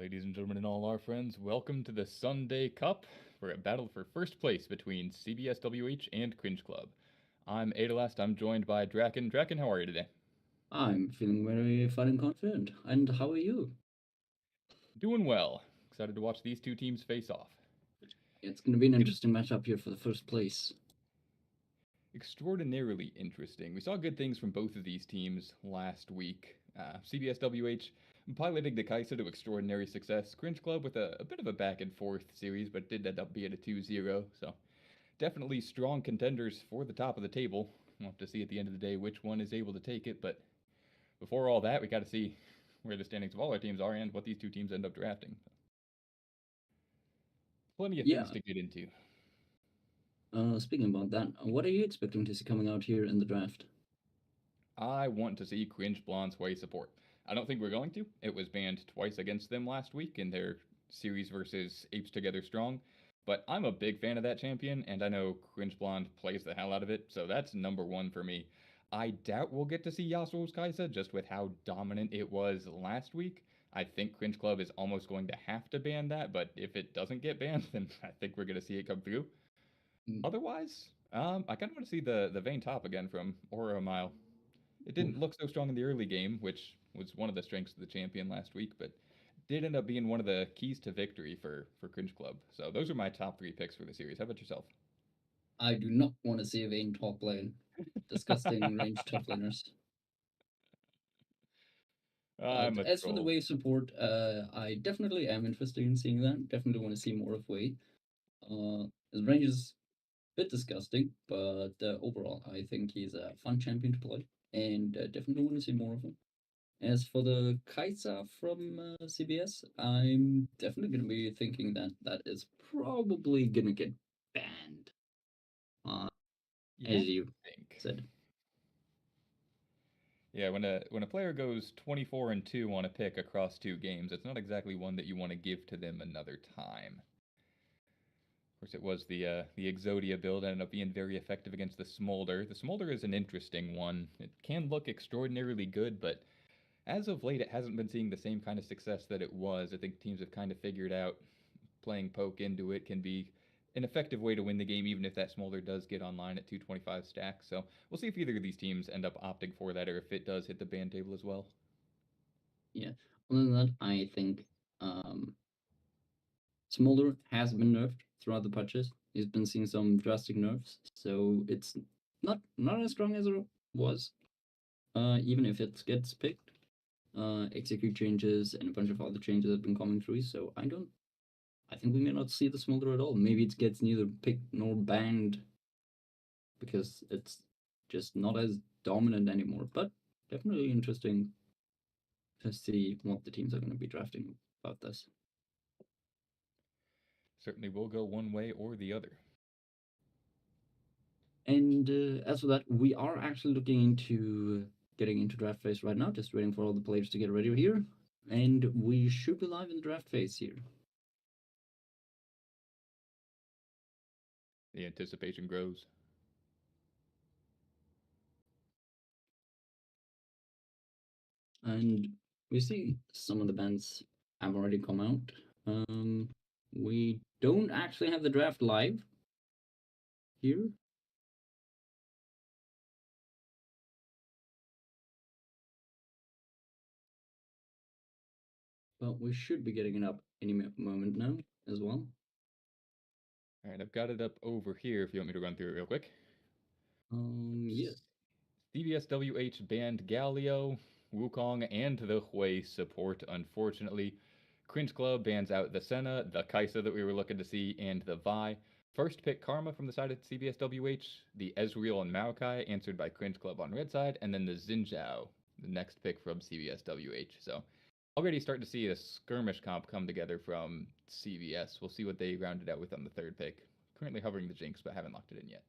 Ladies and gentlemen, and all our friends, welcome to the Sunday Cup for a battle for first place between CBS.WH and Cringe Club. I'm Adalast, I'm joined by Draken. Draken, how are you today? I'm feeling very fun and confident. And how are you? Doing well. Excited to watch these two teams face off. It's going to be an Gonna interesting matchup here for the first place. extraordinarily interesting. We saw good things from both of these teams last week. CBS.WH piloting the Kaisa to extraordinary success. Cringe Club with a bit of a back and forth series, but did end up being a 2-0, so definitely strong contenders for the top of the table. We'll have to see at the end of the day which one is able to take it. But before all that, we got to see where the standings of all our teams are and what these two teams end up drafting. Plenty of things Yeah, to get into. speaking about that, what are you expecting to see coming out here in the draft? I want to see Cringe Blonde's Way support. I don't think we're going to. It was banned twice against them last week in their series versus Apes Together Strong. But I'm a big fan of that champion, and I know Cringe Blonde plays the hell out of it, so that's number one for me. I doubt we'll get to see Yasuo's Kaisa just with how dominant it was last week. I think Cringe Club is almost going to have to ban that, but if it doesn't get banned, then I think we're going to see it come through. Mm, Otherwise, I kind of want to see the Vayne top again from Aura Mile. It didn't oof. look so strong in the early game, which was one of the strengths of the champion last week, but did end up being one of the keys to victory for Cringe Club. So those are my top three picks for the series. How about yourself? I do not want to see a Vayne top lane. Disgusting range top laners. I'm But a as for the troll. Wave support, I definitely am interested in seeing that. Definitely want to see more of Wave. His range is a bit disgusting, but overall, I think he's a fun champion to play. And definitely want to see more of him. As for the Kaisa from CBS, I'm definitely going to be thinking that that is probably going to get banned, uh, You as have to you think. said. Yeah, when a player goes 24-2 on a pick across two games, it's not exactly one that you want to give to them another time. Of course, it was the Exodia build ended up being very effective against the Smolder. The Smolder is an interesting one. It can look extraordinarily good, but as of late, it hasn't been seeing the same kind of success that it was. I think teams have kind of figured out playing poke into it can be an effective way to win the game, even if that Smolder does get online at 225 stack. So we'll see if either of these teams end up opting for that or if it does hit the ban table as well. Yeah. Other than that, I think um, Smolder has been nerfed throughout the patches. He's been seeing some drastic nerfs, so it's not as strong as it was. Even if it gets picked, execute changes and a bunch of other changes have been coming through. So I think we may not see the Smolder at all. Maybe it gets neither picked nor banned because it's just not as dominant anymore. But definitely interesting to see what the teams are going to be drafting about this. Certainly will go one way or the other. And as for that, we are actually looking into getting into draft phase right now, just waiting for all the players to get ready here. And we should be live in the draft phase here. The anticipation grows. And we see some of the bands have already come out. We don't actually have the draft live here. But we should be getting it up any moment now as well. All right, I've got it up over here if you want me to run through it real quick. Yeah. CBS.WH banned Galio, Wukong, and the Hui support, unfortunately. Cringe Club bans out the Senna, the Kaisa that we were looking to see, and the Vi. First pick Karma from the side of CBS.WH, the Ezreal and Maokai answered by Cringe Club on red side, and then the Xinjiao, the next pick from CBS.WH. So already starting to see a skirmish comp come together from CBS. We'll see what they rounded out with on the third pick. Currently hovering the Jinx, but haven't locked it in yet.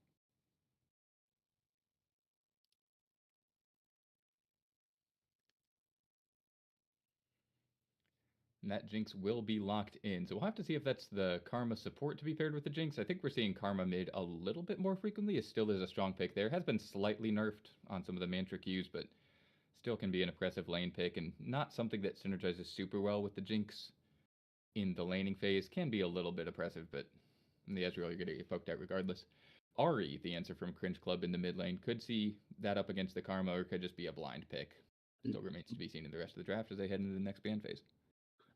And that Jinx will be locked in. So we'll have to see if that's the Karma support to be paired with the Jinx. I think we're seeing Karma mid a little bit more frequently. It still is a strong pick there. Has been slightly nerfed on some of the mantra Qs, but still can be an oppressive lane pick and not something that synergizes super well with the Jinx. in the laning phase can be a little bit oppressive, but in the Ezreal, you're going to get poked at regardless. Ari, the answer from Cringe Club in the mid lane, could see that up against the Karma or could just be a blind pick. Still remains to be seen in the rest of the draft as they head into the next ban phase.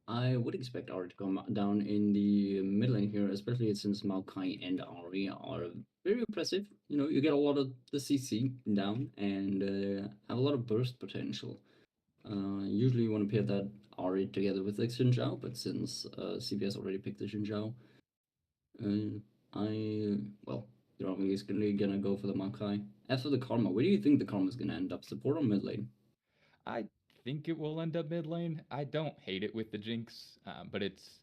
I would expect Ari to come down in the mid lane here, especially since Maokai and Ari are very impressive. You know, you get a lot of the CC down and have a lot of burst potential. Usually you want to pair that Ari together with the Xinjiao, but since CBS already picked the Xinjiao, well, they're obviously gonna go for the Maokai. As for the Karma, where do you think the Karma is gonna end up? Support or mid lane? I think it will end up mid lane. I don't hate it with the Jinx, but it's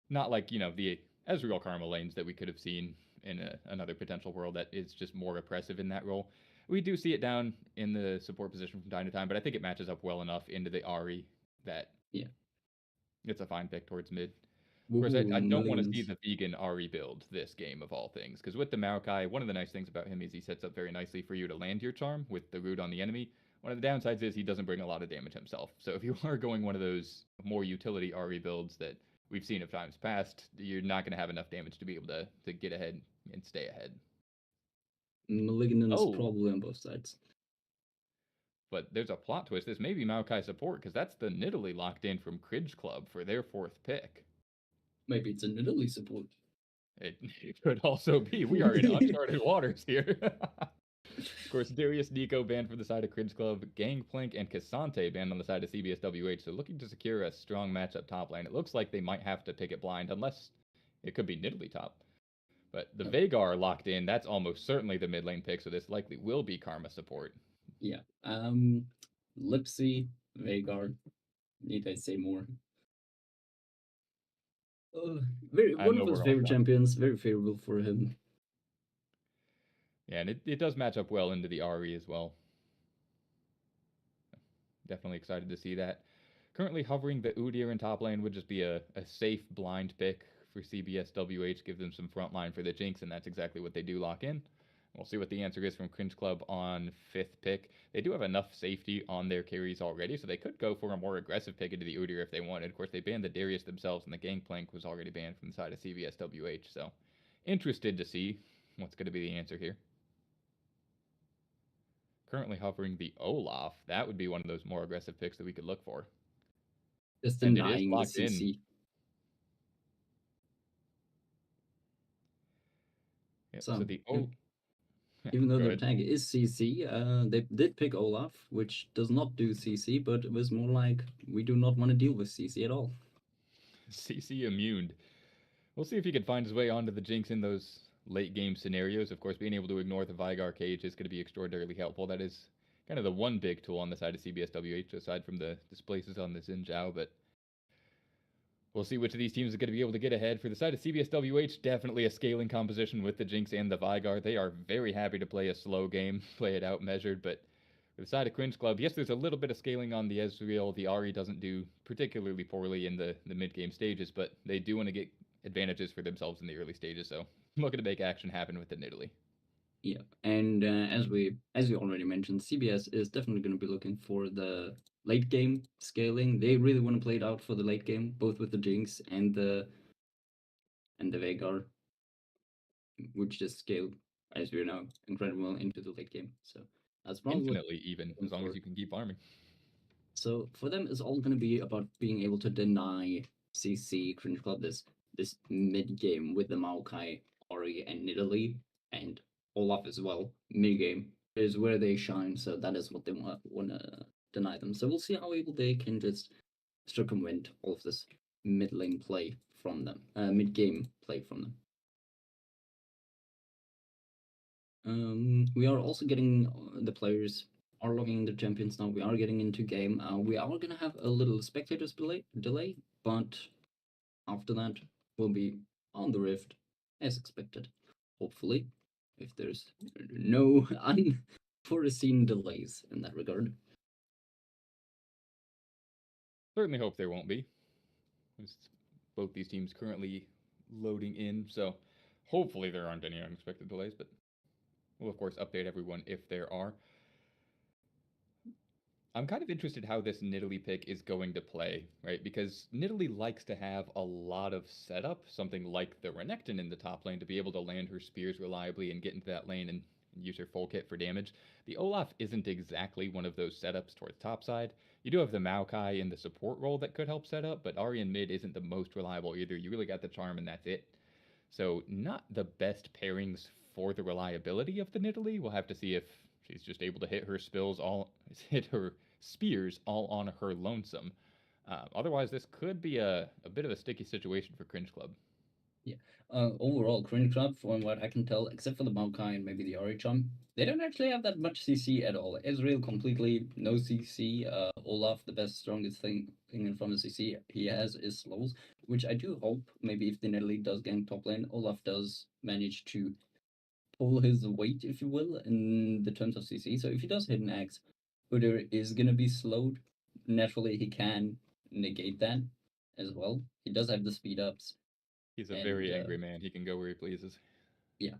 not like, the Ezreal Karma lanes that we could have seen in another potential world that is just more oppressive in that role. We do see it down in the support position from time to time, but I think it matches up well enough into the Ari that Yeah. it's a fine pick towards mid. Of course, I Woohoo, don't want to see millions. the vegan Ari build this game of all things, because with the Maokai, one of the nice things about him is he sets up very nicely for you to land your charm with the root on the enemy. One of the downsides is he doesn't bring a lot of damage himself. So if you are going one of those more utility Ari builds that we've seen of times past, you're not going to have enough damage to be able to get ahead and stay ahead. Malignance Oh, probably on both sides. but there's a plot twist. This may be Maokai support, because that's the Nidalee locked in from Cridge Club for their fourth pick. Maybe it's an Italy support. It could also be. We are in uncharted waters here. Of course, Darius Nico banned from the side of Cringe Club, Gangplank and Cassante banned on the side of CBS.WH, so looking to secure a strong matchup top lane. It looks like they might have to pick it blind, unless it could be Nidalee top. But the Veigar locked in, that's almost certainly the mid lane pick, so this likely will be Karma support. Yeah. Lipsy, Veigar. Need I say more? Very I one know of his we're all favorite shocked. champions. Very favorable for him. Yeah, and it does match up well into the RE as well. Definitely excited to see that. Currently hovering the Udyr in top lane would just be a safe blind pick for CBS.WH, give them some front line for the Jinx, and that's exactly what they do lock in. We'll see what the answer is from Cringe Club on 5th pick. They do have enough safety on their carries already, so they could go for a more aggressive pick into the Udyr if they wanted. Of course, they banned the Darius themselves, and the Gangplank was already banned from the side of CBS.WH, so interested to see what's going to be the answer here. Currently hovering the Olaf. That would be one of those more aggressive picks that we could look for. Just And it is denying the locked in. CC. Yep, So so the even though go their ahead. tag is CC, they did pick Olaf, which does not do CC, but it was more like we do not want to deal with CC at all. CC immune. We'll see if he can find his way onto the Jinx in those late game scenarios. Of course, being able to ignore the Veigar cage is going to be extraordinarily helpful. That is kind of the one big tool on the side of CBS.WH, aside from the displaces on the Xinjiao, but we'll see which of these teams is going to be able to get ahead. For the side of CBS.WH, definitely a scaling composition with the Jinx and the Veigar. They are very happy to play a slow game, play it out measured, but for the side of Cringe Club, yes, there's a little bit of scaling on the Ezreal. The Ari doesn't do particularly poorly in the mid-game stages, but they do want to get advantages for themselves in the early stages, so I'm looking to make action happen with the Nidalee. Yeah, and as we already mentioned, CBS is definitely going to be looking for the late game scaling. They really want to play it out for the late game, both with the Jinx and the Veigar, which just scaled, as we know, incredibly well into the late game. So that's probably what Infinitely even, they're as long as for. you can keep farming. So for them, it's all going to be about being able to deny CC Cringe Club this mid game with the Maokai, Ori, and Nidalee, and Olaf as well. Mid game is where they shine, so that is what they want to deny them. So we'll see how able they can just circumvent all of this mid lane play from them, mid game play from them. We are also getting the players are logging the champions now. We are getting into game. We are gonna have a little spectators delay, but after that we'll be on the Rift as expected. Hopefully, if there's no unforeseen delays in that regard. Certainly hope there won't be. Both these teams currently loading in, so hopefully there aren't any unexpected delays, but we'll of course update everyone if there are. I'm kind of interested how this Nidalee pick is going to play, right? Because Nidalee likes to have a lot of setup, something like the Renekton in the top lane to be able to land her spears reliably and get into that lane and use her full kit for damage. The Olaf isn't exactly one of those setups towards top side. You do have the Maokai in the support role that could help set up, but Ahri in mid isn't the most reliable either. You really got the charm and that's it. So not the best pairings for the reliability of the Nidalee. We'll have to see if she's just able to hit her spills all hit her spears all on her lonesome. Otherwise, this could be a bit of a sticky situation for Cringe Club. Yeah. Overall, Cringe Club, from what I can tell, except for the Maokai and maybe the Orichalm, they don't actually have that much CC at all. Ezreal completely no CC. Olaf, the best, strongest thing in front of CC he has is slows, which I do hope maybe if the Nidalee does gank top lane, Olaf does manage to pull his weight, if you will, in the terms of CC. So if he does hit an axe, Udyr is gonna be slowed. Naturally, he can negate that as well. He does have the speed ups, He's a and very angry man. He can go where he pleases. yeah,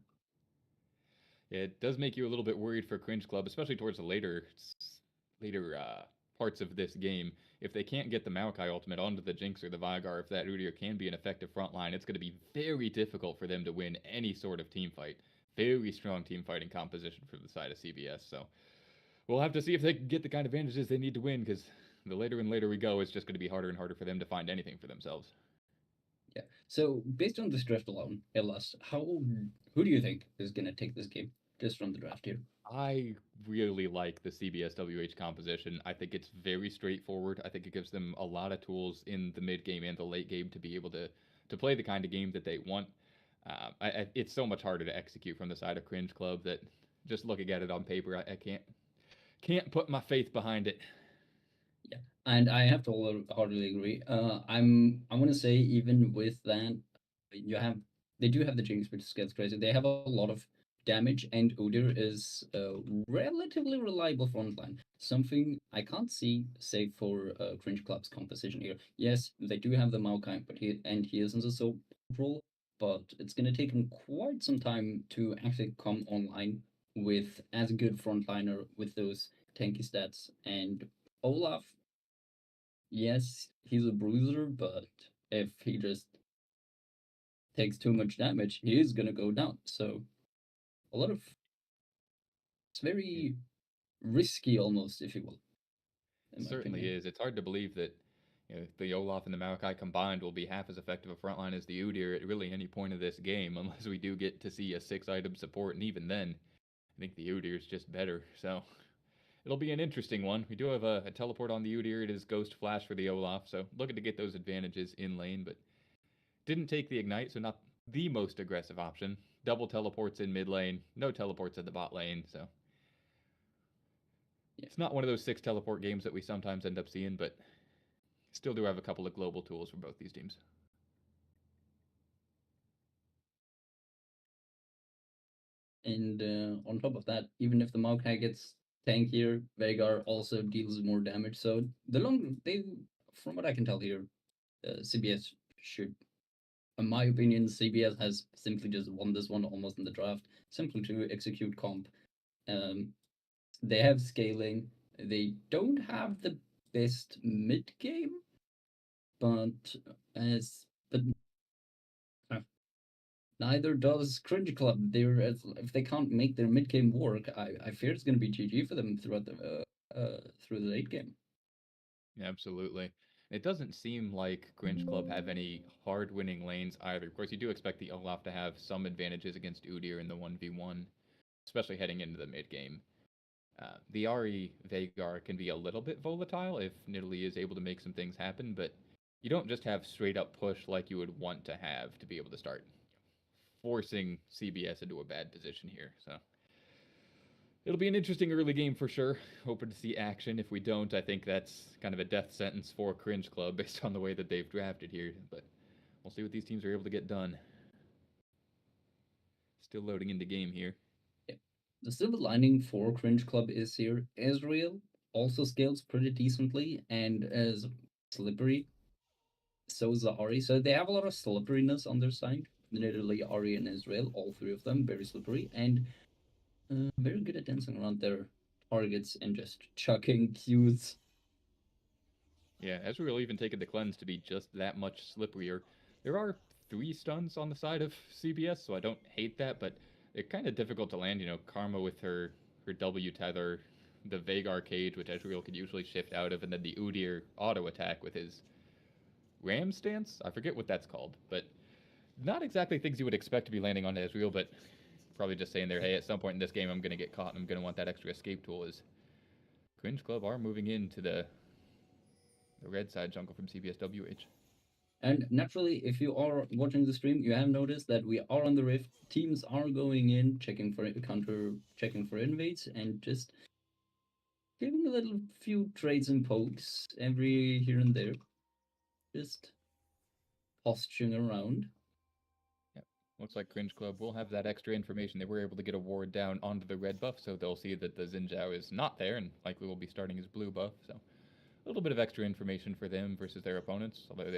It does make you a little bit worried for Cringe Club, especially towards the later parts of this game. If they can't get the Maokai ultimate onto the Jinx or the Vigar, if that Udyr can be an effective front line, it's going to be very difficult for them to win any sort of team fight. Very strong team fighting composition for the side of CBS. So we'll have to see if they can get the kind of advantages they need to win, because the later and later we go, it's just going to be harder and harder for them to find anything for themselves. yeah. So based on this draft alone, Elas, who do you think is gonna take this game just from the draft here? I really like the CBS.WH composition. I think it's very straightforward. I think it gives them a lot of tools in the mid game and the late game to be able to play the kind of game that they want. It's so much harder to execute from the side of Cringe Club that just looking at it on paper, I can't put my faith behind it. Yeah, and I have to heartily agree. I want to say even with that, you have they do have the Jinx, which gets crazy. They have a lot of damage, and Udyr is a relatively reliable frontline. Something I can't see, save for Cringe Club's composition here. Yes, they do have the Maokai, but he isn't a so role, but it's gonna take him quite some time to actually come online with as a good frontliner with those tanky stats. And Olaf, yes, he's a bruiser, but if he just takes too much damage, he is gonna go down. So a lot of it's It very risky almost, if you will, in my certainly opinion. is. It's hard to believe that the Olaf and the Maokai combined will be half as effective a frontline as the Udyr at really any point of this game, unless we do get to see a 6 item support, and even then, I think the Udyr is just better. So it'll be an interesting one. We do have a teleport on the Udyr. It is Ghost Flash for the Olaf, so looking to get those advantages in lane, but didn't take the Ignite, so not the most aggressive option. Double teleports in mid lane, no teleports in the bot lane, so Yeah. it's not one of those 6 teleport games that we sometimes end up seeing, but still do have a couple of global tools for both these teams. And on top of that, even if the Maokai gets tankier, Veigar also deals more damage. So from what I can tell here, CBS should, in my opinion, CBS has simply just won this one almost in the draft, simply to execute comp. Um, they have scaling. They don't have the best mid game, but as but uh, neither does Cringe Club. If they can't make their mid game work, I fear it's going to be GG for them through the late game. Yeah, absolutely. It doesn't seem like Cringe Club have any hard winning lanes either. Of course, you do expect the Olaf to have some advantages against Udyr in the 1v1, especially heading into the mid game. The Ari Vagar can be a little bit volatile if Nidalee is able to make some things happen, but you don't just have straight up push like you would want to have to be able to start forcing CBS into a bad position here. So it'll be an interesting early game for sure. Hoping to see action. If we don't, I think that's kind of a death sentence for Cringe Club based on the way that they've drafted here. But we'll see what these teams are able to get done. Still loading into game here. Yeah. The silver lining for Cringe Club is here Israel also scales pretty decently and is slippery. So is the Ari. So they have a lot of slipperiness on their side. Literally Ari and Israel, all three of them, very slippery and very good at dancing around their targets and just chucking Qs. Yeah, Ezreal even taking the cleanse to be just that much slipperier. There are 3 stuns on the side of CBS, so I don't hate that, but they're kind of difficult to land. Karma with her W tether, the Veigar cage, which Ezreal could usually shift out of, and then the Udyr auto attack with his Ram stance. I forget what that's called, but not exactly things you would expect to be landing on Ezreal, but probably just saying there, hey, at some point in this game, I'm going to get caught and I'm going to want that extra escape tool. As Cringe Club are moving into the red side jungle from CBS.WH. And naturally, if you are watching the stream, you have noticed that we are on the rift. Teams are going in, checking for checking for invades, and just giving a little few trades and pokes every here and there. Just posturing around. Yep. Looks like Cringe Club will have that extra information. They were able to get a ward down onto the red buff, so they'll see that the Xin Zhao is not there and likely will be starting his blue buff. So a little bit of extra information for them versus their opponents, although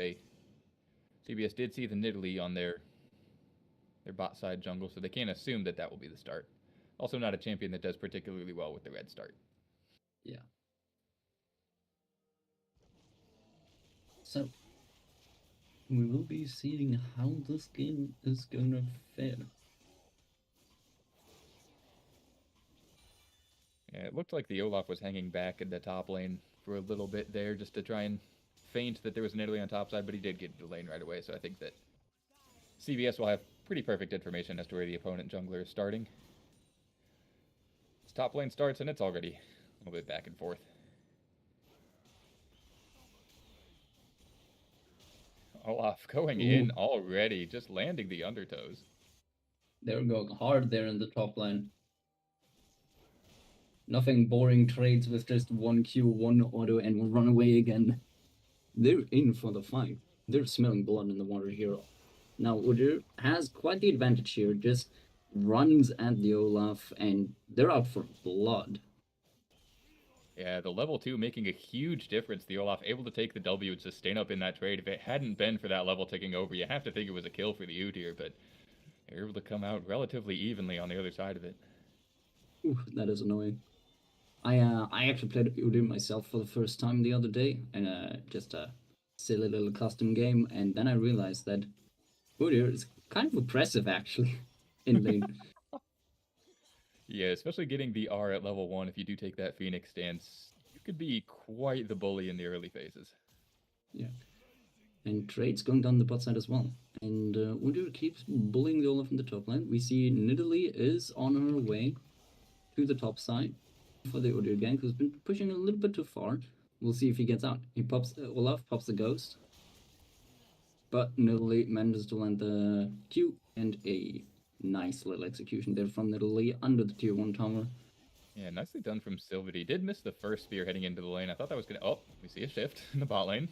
CBS did see the Nidalee on their bot side jungle, so they can't assume that will be the start. Also, not a champion that does particularly well with the red start. Yeah. So we will be seeing how this game is gonna fare. Yeah, it looked like the Olaf was hanging back in the top lane for a little bit there just to try and feint that there was an Italy on top side, but he did get into the lane right away, so I think that CBS will have pretty perfect information as to where the opponent jungler is starting. His top lane starts and it's already a little bit back and forth. Olaf going in already, just landing the undertows. They're going hard there in the top lane. Nothing boring trades with just 1Q, 1 auto, and we'll run away again. They're in for the fight. They're smelling blood in the water here. Now, Udyr has quite the advantage here, just runs at the Olaf, and they're out for blood. Yeah, the level 2 making a huge difference. The Olaf able to take the W and sustain up in that trade. If it hadn't been for that level ticking over, you have to think it was a kill for the Udyr, but they're able to come out relatively evenly on the other side of it. Ooh, that is annoying. I actually played Udyr myself for the first time the other day, in just a silly little custom game, and then I realized that Udyr is kind of oppressive actually in lane. Yeah, especially getting the R at level 1, if you do take that Phoenix stance, you could be quite the bully in the early phases. Yeah. And trades going down the bot side as well. And Udyr keeps bullying the Olaf in the top lane. We see Nidalee is on her way to the top side for the Udyr gank, who's been pushing a little bit too far. We'll see if he gets out. He pops Olaf, pops the ghost. But Nidalee manages to land the Q and a nice little execution there from Nidalee under the tier 1 tower. Yeah, nicely done from Sylvie. He did miss the first spear heading into the lane. I thought that was going to... Oh, we see a shift in the bot lane.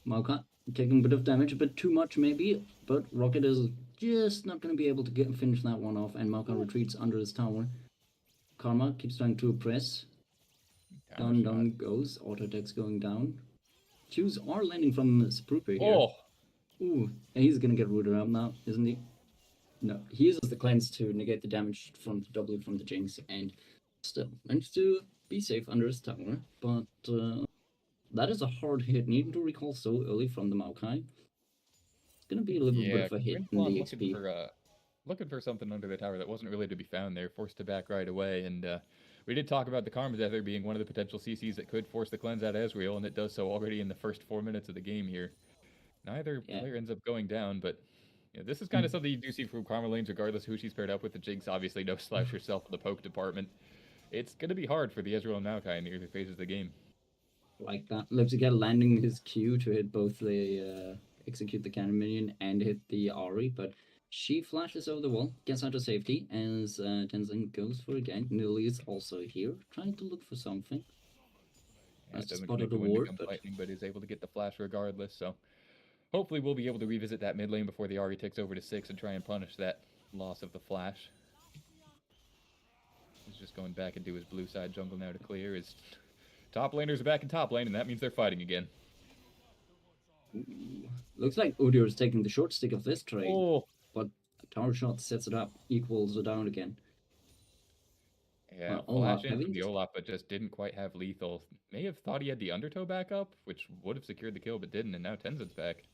Maokai taking a bit of damage, a bit too much maybe, but Rocket is just not going to be able to finish that one off, and Maokai retreats under his tower. Karma keeps trying to press. Down goes. Auto attacks going down. Qs are landing from Sprooper here. Oh! Ooh, and he's going to get rooted out now, isn't he? No, he uses the cleanse to negate the damage from the W from the Jinx, and still managed to be safe under his tower, but that is a hard hit. Needing to recall so early from the Maokai. It's going to be a little bit of a hit in the XP. Looking for something under the tower that wasn't really to be found there, forced to back right away, and we did talk about the Karma Tether being one of the potential CCs that could force the cleanse out of Ezreal, and it does so already in the first 4 minutes of the game here. Neither player ends up going down, but this is kind of something you do see from Karma lanes, regardless who she's paired up with. The Jinx obviously no slash herself in the poke department. It's going to be hard for the Ezreal and Maokai in the early phases of the game. Like that. Lipsicate landing his Q to hit both the execute the cannon minion and hit the Ahri, but she flashes over the wall, gets out of safety, as Tenzin goes for a gank. Nidalee is also here, trying to look for something. Yeah, doesn't connect the ward, but is able to get the flash regardless, so hopefully we'll be able to revisit that mid lane before the Ahri ticks over to 6 and try and punish that loss of the flash. He's just going back into his blue side jungle now to clear. His top laners are back in top lane, and that means they're fighting again. Ooh. Looks like Udyr is taking the short stick of this trade, but a tower shot sets it up, equals it down again. Yeah, Olaf flash in from having the Olaf, but just didn't quite have lethal. May have thought he had the undertow back up, which would have secured the kill, but didn't, and now Tenzin's back.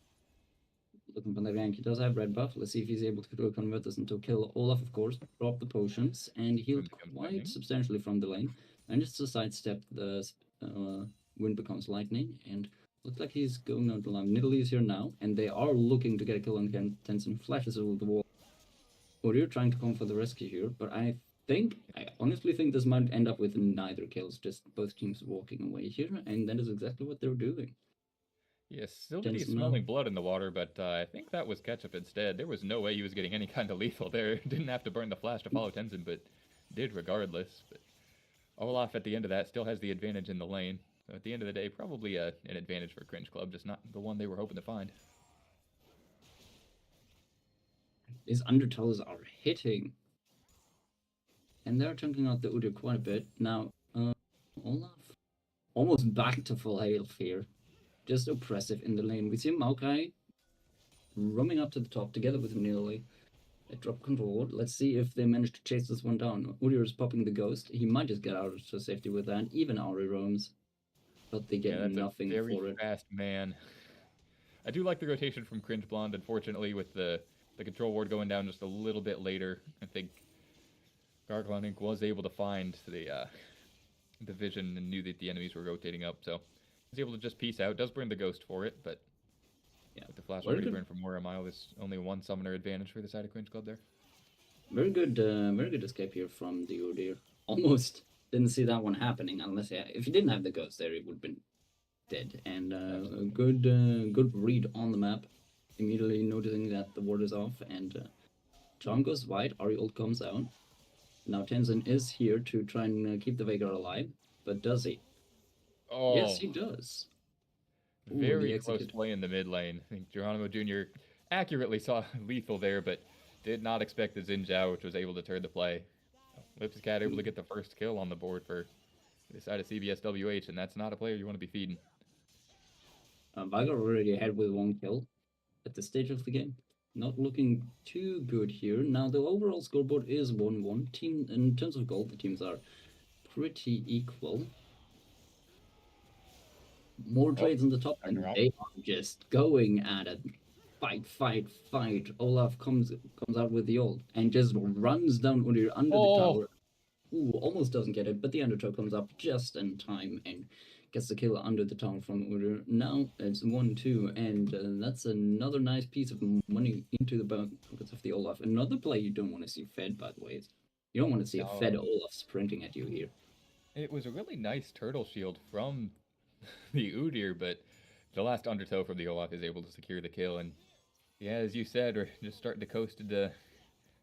looking for the gank. He does have red buff. Let's see if he's able to convert this into a kill. Olaf, of course, dropped the potions and healed Becomes quite lightning. substantially from the lane. And just to sidestep the wind becomes lightning, and looks like he's going on the line. Nidalee is here now, and they are looking to get a kill on Tenzin. Flashes over the wall. Warrior trying to come for the rescue here, but I honestly think this might end up with neither kills, just both teams walking away here, and that is exactly what they're doing. Yes, Sylvanese Tenzin now. smelling blood in the water, but I think that was ketchup instead. There was no way he was getting any kind of lethal there. Didn't have to burn the flash to follow Tenzin, but did regardless. But Olaf at the end of that still has the advantage in the lane. So at the end of the day, probably an advantage for Cringe Club, just not the one they were hoping to find. His undertows are hitting. And they're chunking out the Udyr quite a bit. Now, Olaf almost back to full health here. Just oppressive in the lane. We see Maokai roaming up to the top together with Nidalee. They drop control. Let's see if they manage to chase this one down. Udyr is popping the ghost. He might just get out to safety with that. Even Auri roams. But they get nothing very for it. Fast man. I do like the rotation from Cringe Blonde, unfortunately, with the control ward going down just a little bit later. I think Gargoyle Inc. was able to find the vision and knew that the enemies were rotating up, so was able to just piece out. Does burn the ghost for it, but yeah, with the flash already burned from Moira Mile, there's only one summoner advantage for the side of Cringe Club there. Very good escape here from the Udyr. Almost didn't see that one happening, unless if he didn't have the ghost there, he would have been dead. And a good read on the map. Immediately noticing that the ward is off, and John goes wide. Ari ult comes out. Now Tenzin is here to try and keep the Veigar alive, but does he? Oh, yes, he does. Very close play in the mid lane. I think Geronimo Jr. accurately saw lethal there, but did not expect the Xin Zhao, which was able to turn the play. Lipscat able to get the first kill on the board for the side of CBS.WH, and that's not a player you want to be feeding. Veigar already ahead with one kill at this stage of the game. Not looking too good here. Now the overall scoreboard is 1-1. Team in terms of gold, the teams are pretty equal. More trades on the top, and they are just going at it. Fight. Olaf comes out with the ult and just runs down Udyr under the tower. Ooh, almost doesn't get it, but the undertow comes up just in time and gets the kill under the tower from Udyr. Now it's 1-2, and that's another nice piece of money into the pockets of the Olaf. Another play you don't want to see fed, by the way. You don't want to see a fed Olaf sprinting at you here. It was a really nice turtle shield from the Udyr, but the last undertow from the Olaf is able to secure the kill. And yeah, as you said, we're just starting to coast into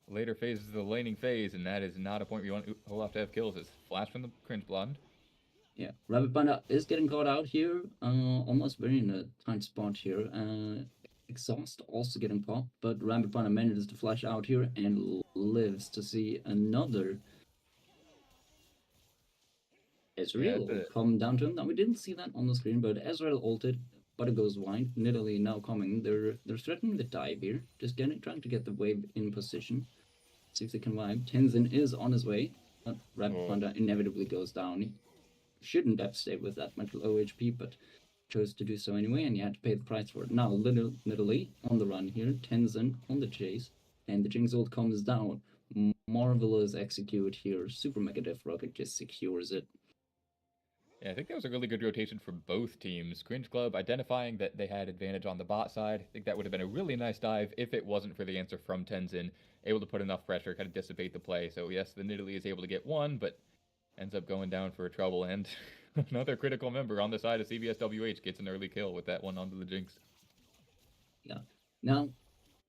later phases of the laning phase, and that is not a point we want Olaf to have kills. It's flash from the Cringe Blonde. Yeah, Rabbit Panda is getting caught out here, almost very in a tight spot here. Exhaust also getting popped, but Rabbit Panda manages to flash out here and lives to see another Ezreal come down to him. Now we didn't see that on the screen, but Ezreal ulted, but it goes wide. Nidalee now coming. They're threatening the dive here, just trying to get the wave in position. See if they can vibe. Tenzin is on his way, but Rabbit Panda inevitably goes down. He shouldn't have stayed with that much low HP, but chose to do so anyway, and you had to pay the price for it. Now Nidalee on the run here, Tenzin on the chase, and the Jinx ult comes down. Marvelous execute here. Super Mega Death Rocket just secures it. Yeah, I think that was a really good rotation for both teams. Cringe Club identifying that they had advantage on the bot side. I think that would have been a really nice dive if it wasn't for the answer from Tenzin. Able to put enough pressure, kind of dissipate the play. So yes, the Nidalee is able to get one, but ends up going down for a trouble. And another critical member on the side of CBS.WH gets an early kill with that one onto the Jinx. Yeah. Now,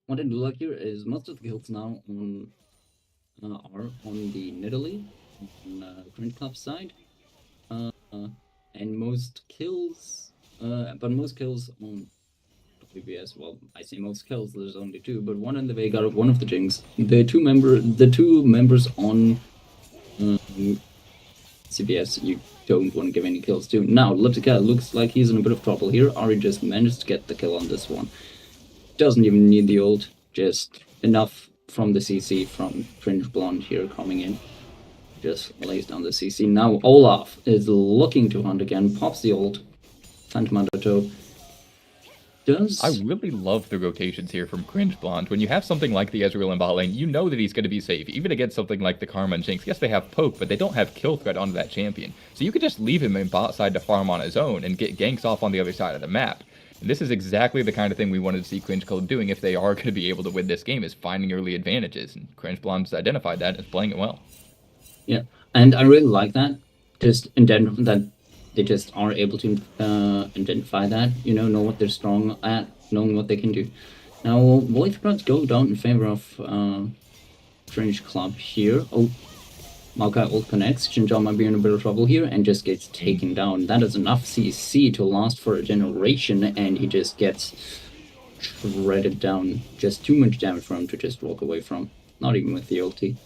what I do like here is most of the kills now are on the Nidalee, on Cringe Club side. And most kills on CBS, well, I say most kills, there's only two, but one on the Veigar, one of the Jinx. The two members on CBS, you don't want to give any kills to. Now, Lipscat looks like he's in a bit of trouble here. Ari just managed to get the kill on this one. Doesn't even need the ult, just enough from the CC from Cringe Blonde here coming in. just lays down the CC. Now Olaf is looking to hunt again, pops the ult, Phantom Undertow. I really love the rotations here from Cringe Blonde. When you have something like the Ezreal in bot lane, you know that he's going to be safe, even against something like the Karma and Jinx. Yes, they have poke, but they don't have kill threat onto that champion. So you could just leave him in bot side to farm on his own and get ganks off on the other side of the map. And this is exactly the kind of thing we wanted to see Cringe Club doing if they are going to be able to win this game, is finding early advantages. And Cringe Blonde's identified that and is playing it well. Yeah, and I really like that. Just that they just are able to identify that, know what they're strong at, knowing what they can do. Now, Void Threats go down in favor of Cringe Club here. Oh, Maokai ult connects. Xinjiang might be in a bit of trouble here and just gets taken down. That is enough CC to last for a generation, and he just gets shredded down. Just too much damage for him to just walk away from. Not even with the ulti.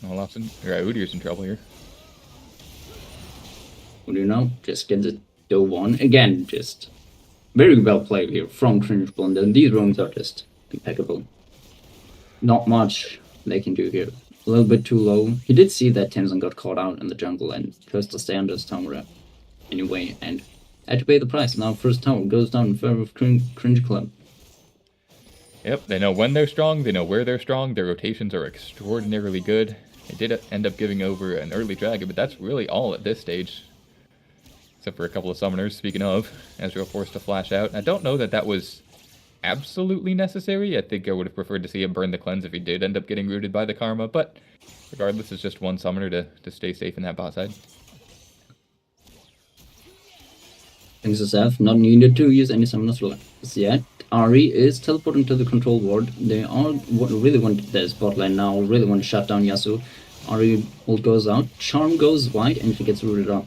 Udyr's in trouble here. What do you know? Just gets it dove on. Again, just very well played here from Cringe Blonde. And these runes are just impeccable. Not much they can do here. A little bit too low. He did see that Tenzin got caught out in the jungle and chose to stay under his tower anyway, and had to pay the price. Now first tower goes down in favor of Cringe Club. Yep, they know when they're strong, they know where they're strong, their rotations are extraordinarily good. They did end up giving over an early dragon, but that's really all at this stage. Except for a couple of summoners, speaking of. Ezreal forced to flash out. I don't know that that was absolutely necessary. I think I would have preferred to see him burn the cleanse if he did end up getting rooted by the Karma, but regardless, it's just one summoner to stay safe in that bot side. Thanks to Seth, not needed to use any summoners yet. Ahri is teleporting to the control ward. They are really want this bot lane now, really want to shut down Yasuo. Ahri ult goes out, Charm goes wide, and he gets rooted up.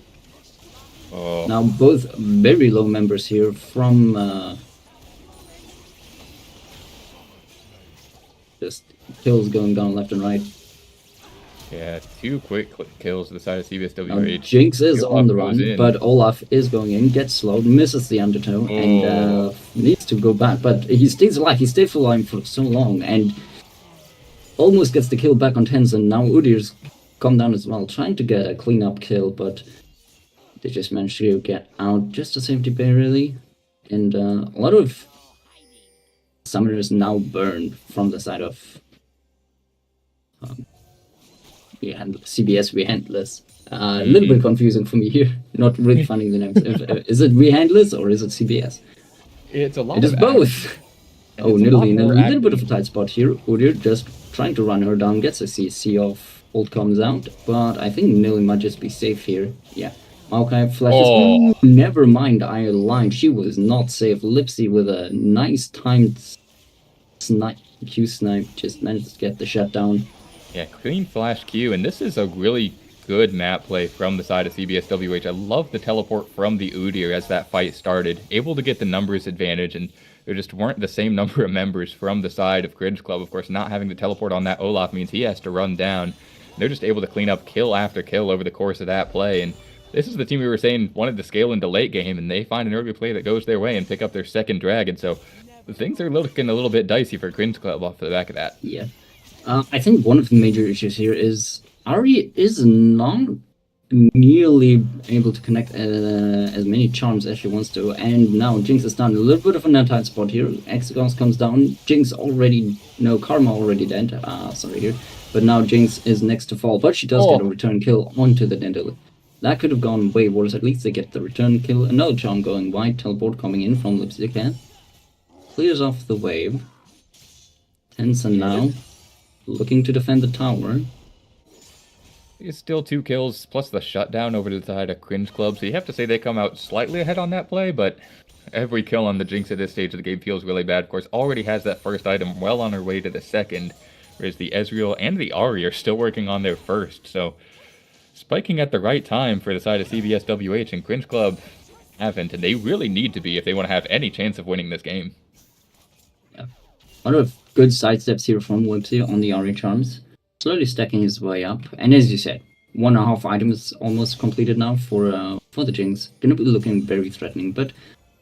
Oh. Now both very low members here from just kills going down left and right. Yeah, 2 quick kills to the side of CBS.WH. Jinx is on the run, but Olaf is going in, gets slowed, misses the undertow, and needs to go back. But he stays alive. He stayed alive for so long, and almost gets the kill back on Tenzin. Now Udyr's come down as well, trying to get a clean-up kill, but they just managed to get out. Just a safety play, really. And a lot of summoners now burned from the side of CBS Rehandless. A little bit confusing for me here. Not really finding the names. Is it Rehandless or is it CBS? It's a lot. It is both. Oh, Nidalee, a little bit of a tight spot here. Udyr just trying to run her down, gets a CC off. Ult comes out, but I think Nidalee might just be safe here. Yeah. Maokai flashes. Oh, never mind. I lied. She was not safe. Lipsy with a nice timed Q snipe just managed to get the shutdown. Yeah, clean flash Q, and this is a really good map play from the side of CBS.WH. I love the teleport from the Udyr as that fight started. Able to get the numbers advantage, and there just weren't the same number of members from the side of Cringe Club. Of course, not having the teleport on that Olaf means he has to run down. They're just able to clean up kill after kill over the course of that play, and this is the team we were saying wanted to scale into late game, and they find an early play that goes their way and pick up their second dragon. So things are looking a little bit dicey for Cringe Club off the back of that. Yeah. I think one of the major issues here is Ahri is not nearly able to connect as many charms as she wants to, and now Jinx is down a little bit of a tight spot here. Exegons comes down, Jinx already, no, Karma already dead, sorry here, but now Jinx is next to fall, but she does get a return kill onto the Nidalee. That could have gone way worse. At least they get the return kill. Another charm going wide, teleport coming in from Lipstick Cat. Clears off the wave. Tenzin now looking to defend the tower. It's still 2 kills, plus the shutdown over to the side of Cringe Club, so you have to say they come out slightly ahead on that play, but every kill on the Jinx at this stage of the game feels really bad. Of course, already has that first item well on her way to the second, whereas the Ezreal and the Ahri are still working on their first, so spiking at the right time for the side of CBS.WH, and Cringe Club haven't, and they really need to be if they want to have any chance of winning this game. Yeah. A lot of good sidesteps here from Lipsy on the Ahri charms. Slowly stacking his way up, and as you said, 1.5 items almost completed now for the Jinx. Gonna be looking very threatening, but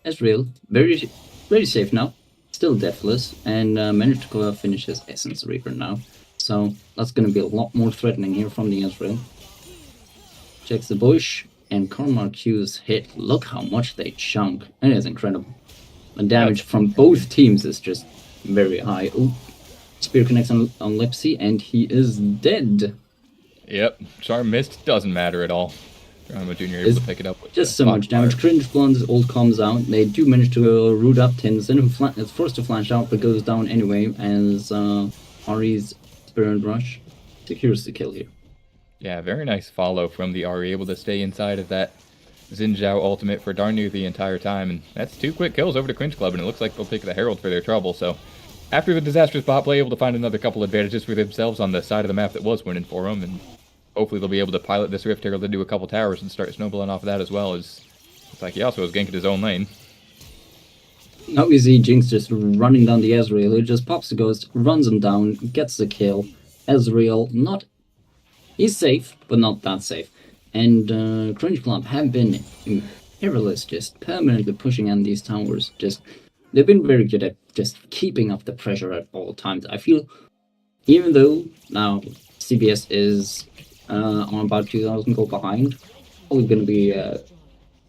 Ezreal, very safe now, still deathless, and managed to finish his Essence Reaper now. So that's gonna be a lot more threatening here from the Ezreal. checks the bush, and Karma Q's hit. Look how much they chunk. It is incredible. The damage from both teams is just very high. Ooh, Spear connects on Lipsy, and he is dead. Yep, Charm missed, doesn't matter at all. Geronimo Jr. able to pick it up with just so much damage. Cringe Blonde's ult comes out. They do manage to root up Tenzin, who is forced to flash out but goes down anyway as Ari's Spirit Rush secures the kill here. Yeah, very nice follow from the Ari, able to stay inside of that Xin Zhao ultimate for darn near the entire time, and that's 2 quick kills over to Cringe Club, and it looks like they'll pick the Herald for their trouble, so after the disastrous bot play, able to find another couple advantages for themselves on the side of the map that was winning for them, and hopefully they'll be able to pilot this Rift Herald into a couple towers and start snowballing off of that as well, as it's like he also was ganking his own lane. Now we see Jinx just running down the Ezreal, who just pops the Ghost, runs him down, gets the kill. Ezreal, he's safe, but not that safe. And Cringe Club have been perilous, just permanently pushing in these towers. They've been very good at just keeping up the pressure at all times. I feel, even though now CBS is on about 2,000 gold behind, probably going to be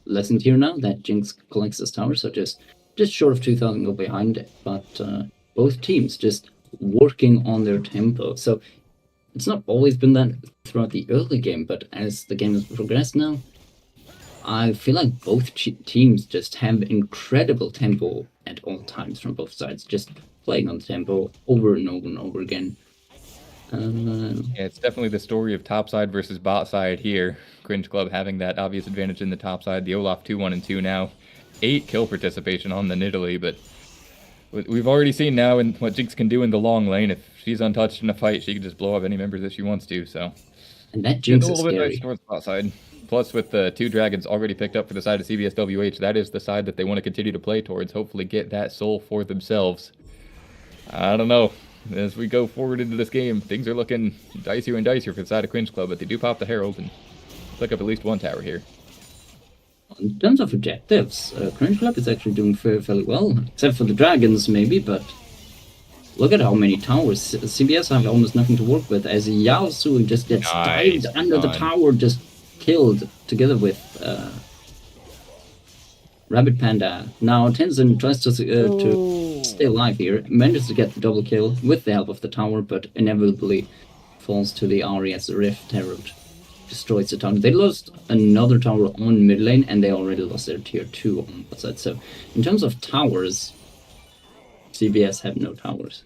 lessened here now that Jinx collects this tower, so just short of 2,000 gold behind. But both teams just working on their tempo. So it's not always been that throughout the early game, but as the game has progressed now, I feel like both teams just have incredible tempo at all times from both sides, just playing on the tempo over and over and over again. Yeah, it's definitely the story of top side versus bot side here. Cringe Club having that obvious advantage in the top side. The Olaf 2-1 and 2 now. 8 kill participation on the Nidalee, but we've already seen now in what Jinx can do in the long lane. If she's untouched in a fight, she can just blow up any members if she wants to, so. And that Jinx is a little bit nice towards bot side. Plus, with the 2 dragons already picked up for the side of CBS.WH, that is the side that they want to continue to play towards, hopefully get that soul for themselves. I don't know. As we go forward into this game, things are looking dicier and dicier for the side of Cringe Club, but they do pop the Herald and pick up at least 1 tower here. In terms of objectives, Cringe Club is actually doing fairly well, except for the dragons maybe, but look at how many towers. CBS have almost nothing to work with, as Yao Su just gets dived under the tower, just killed together with Rabbit Panda. Now Tenzin tries to stay alive here, manages to get the double kill with the help of the tower, but inevitably falls to the Ari as the Rift Herald destroys the tower. They lost another tower on mid lane, and they already lost their tier 2 on both sides. So in terms of towers, CBS have no towers.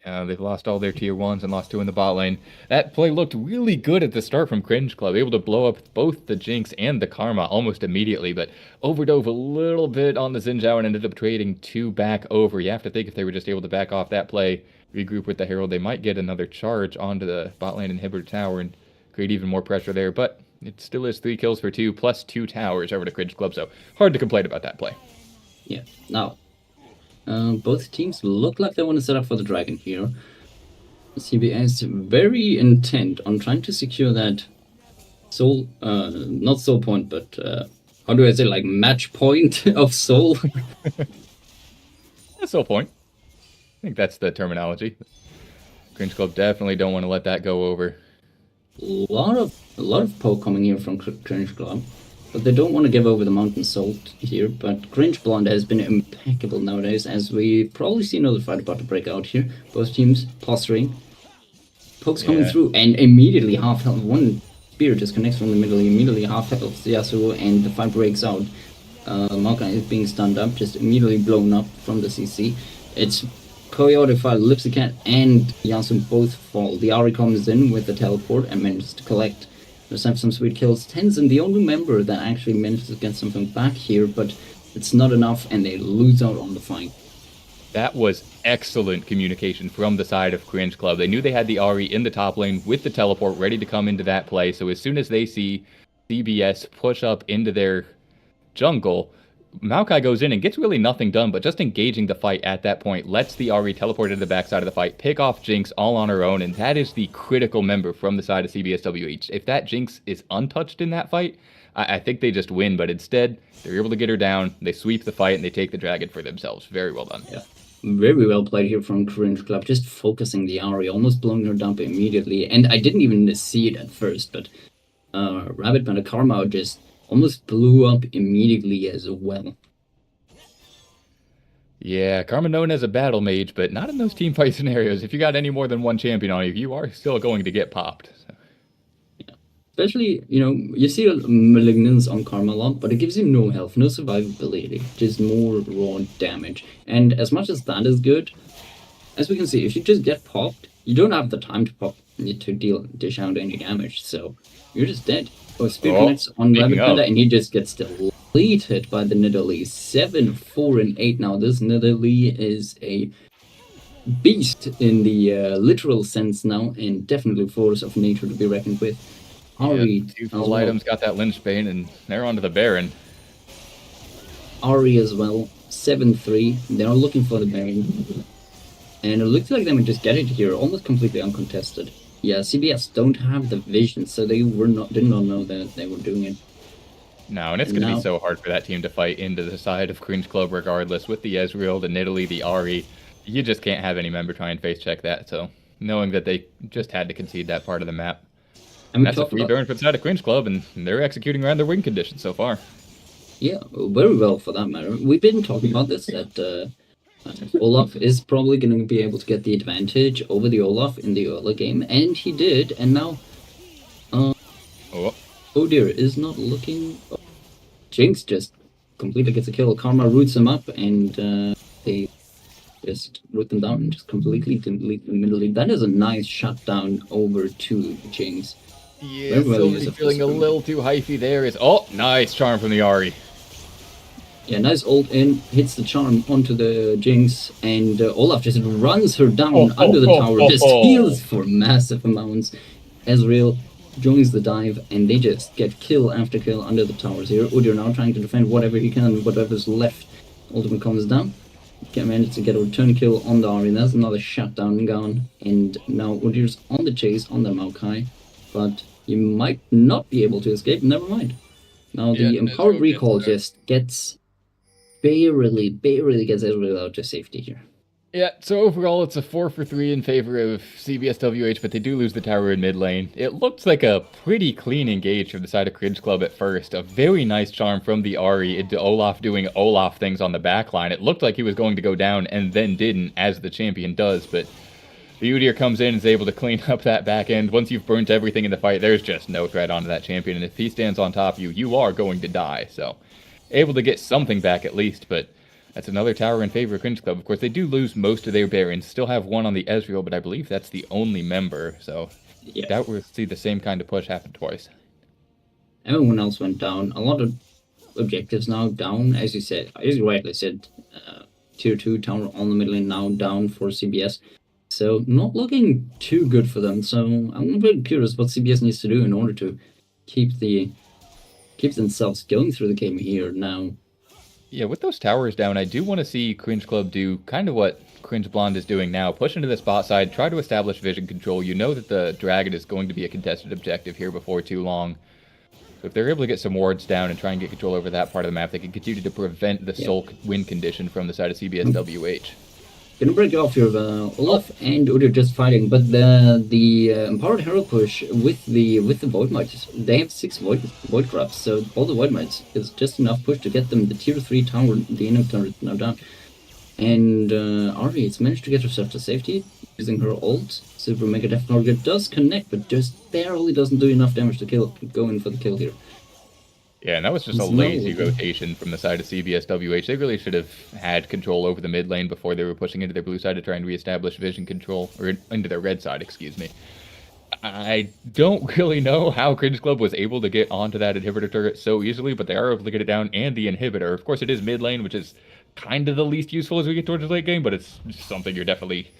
They've lost all their tier 1s and lost 2 in the bot lane. That play looked really good at the start from Cringe Club, able to blow up both the Jinx and the Karma almost immediately, but overdove a little bit on the Xin Zhao and ended up trading 2 back over. You have to think if they were just able to back off that play, regroup with the Herald, they might get another charge onto the bot lane inhibitor tower and create even more pressure there, but it still is 3 kills for 2 plus 2 towers over to Cringe Club, so hard to complain about that play. Yeah, now both teams look like they want to set up for the dragon here. CBS very intent on trying to secure that soul, not soul point, but how do I say, like match point of soul? Soul point. I think that's the terminology. Cringe Club definitely don't want to let that go over. A lot of poke coming here from Cringe Club, but they don't want to give over the Mountain Salt here. But Cringe Blonde has been impeccable nowadays, as we probably see another fight about to break out here. Both teams posturing. Pokes coming through, and immediately half health. One spear disconnects from the middle, immediately half health Yasuo, and the fight breaks out. Maokai is being stunned up, just immediately blown up from the CC. It's Coyote Fire, Lipsy Cat, and Yasuo both fall. The Ari comes in with the teleport and manages to collect. There's some sweet kills. Tenzin, the only member that actually manages to get something back here, but it's not enough, and they lose out on the fight. That was excellent communication from the side of Cringe Club. They knew they had the Ari in the top lane with the teleport ready to come into that play, so as soon as they see CBS push up into their jungle, Maokai goes in and gets really nothing done, but just engaging the fight at that point lets the Ari teleport into the backside of the fight, pick off Jinx all on her own, and that is the critical member from the side of CBS.WH. If that Jinx is untouched in that fight, I think they just win, but instead, they're able to get her down, they sweep the fight, and they take the dragon for themselves. Very well done. Yeah. Very well played here from Cringe Club, just focusing the Ari, almost blowing her dump immediately, and I didn't even see it at first, but Rabbit Panda Karma just almost blew up immediately as well. Yeah, Karma known as a battle mage, but not in those team fight scenarios. If you got any more than one champion on you, you are still going to get popped. So. Especially, you see Malignance on Karma a lot, but it gives you no health, no survivability, just more raw damage. And as much as that is good, as we can see, if you just get popped, you don't have the time to dish out any damage, so you're just dead. Oh, Spear connects on Rabbit Panda, and he just gets deleted by the Nidalee. 7, 4, and 8 now. This Nidalee is a beast in the literal sense now, and definitely a force of nature to be reckoned with. Ari, two full items got that Lynchbane, and they're onto the Baron. Ari as well, 7-3. They're looking for the Baron. And it looks like they would just get it here, almost completely uncontested. Yeah, CBS don't have the vision, so they did not know that they were doing it. No, and it's going to be so hard for that team to fight into the side of Cringe Club regardless. With the Ezreal, the Nidalee, the Ari, you just can't have any member try and face check that. So knowing that they just had to concede that part of the map. And that's a free Baron for the side of Cringe Club, and they're executing around their win conditions so far. Yeah, very well for that matter. We've been talking about this, that Olaf is probably going to be able to get the advantage over the Olaf in the early game, and he did, and now oh dear, is not looking... Oh, Jinx just completely gets a kill. Karma roots him up, and they just root them down and just completely delete the middle lane. That is a nice shutdown over to Jinx. Yeah, Silver's feeling a little too hyphy there. Nice charm from the Ari. Yeah, nice ult in, hits the charm onto the Jinx, and Olaf just runs her down under the tower, just heals for massive amounts. Ezreal joins the dive, and they just get kill after kill under the towers here. Udyr now trying to defend whatever he can, whatever's left. Ultimate comes down. Can manage to get a return kill on the Ari. That's another shutdown gone, and now Udyr's on the chase on the Maokai, but you might not be able to escape. Never mind. Now the Empowered Recall just gets... barely gets Ezreal out to safety here. Yeah, so overall it's a 4-for-3 in favor of CBS.WH, but they do lose the tower in mid lane. It looked like a pretty clean engage from the side of Cringe Club at first. A very nice charm from the Ari into Olaf doing Olaf things on the backline. It looked like he was going to go down and then didn't, as the champion does, but the Udyr comes in and is able to clean up that back end. Once you've burnt everything in the fight, there's just no threat onto that champion, and if he stands on top of you, you are going to die, so... able to get something back at least, but that's another tower in favor of Cringe Club. Of course, they do lose most of their Barons, still have one on the Ezreal, but I believe that's the only member, so I doubt we'll see the same kind of push happen twice. Everyone else went down. A lot of objectives now down, as you rightly said, tier 2 tower on the middle lane now down for CBS. So not looking too good for them, so I'm very curious what CBS needs to do in order to keep themselves going through the game here now. Yeah, with those towers down, I do want to see Cringe Club do kind of what Cringe Blonde is doing now. Push into the spot side, try to establish vision control. You know that the Dragon is going to be a contested objective here before too long. So if they're able to get some wards down and try and get control over that part of the map, they can continue to prevent the Sulk win condition from the side of CBS.WH. Gonna break off here, Olaf and Udyr just fighting, but the Empowered Herald push with the Void Mites, they have 6 Void Grabs, so all the Void Mites is just enough push to get them the tier 3 tower, the inner turret now down. And Ari has managed to get herself to safety using her ult. Super Mega Death Target does connect, but just barely doesn't do enough damage to go in for the kill here. Yeah, and that was just a lazy rotation from the side of CBS.WH. They really should have had control over the mid lane before they were pushing into their blue side to try and reestablish vision control, or into their red side, excuse me. I don't really know how Cringe Club was able to get onto that inhibitor turret so easily, but they are able to get it down, and the inhibitor. Of course, it is mid lane, which is kind of the least useful as we get towards the late game, but it's something you're definitely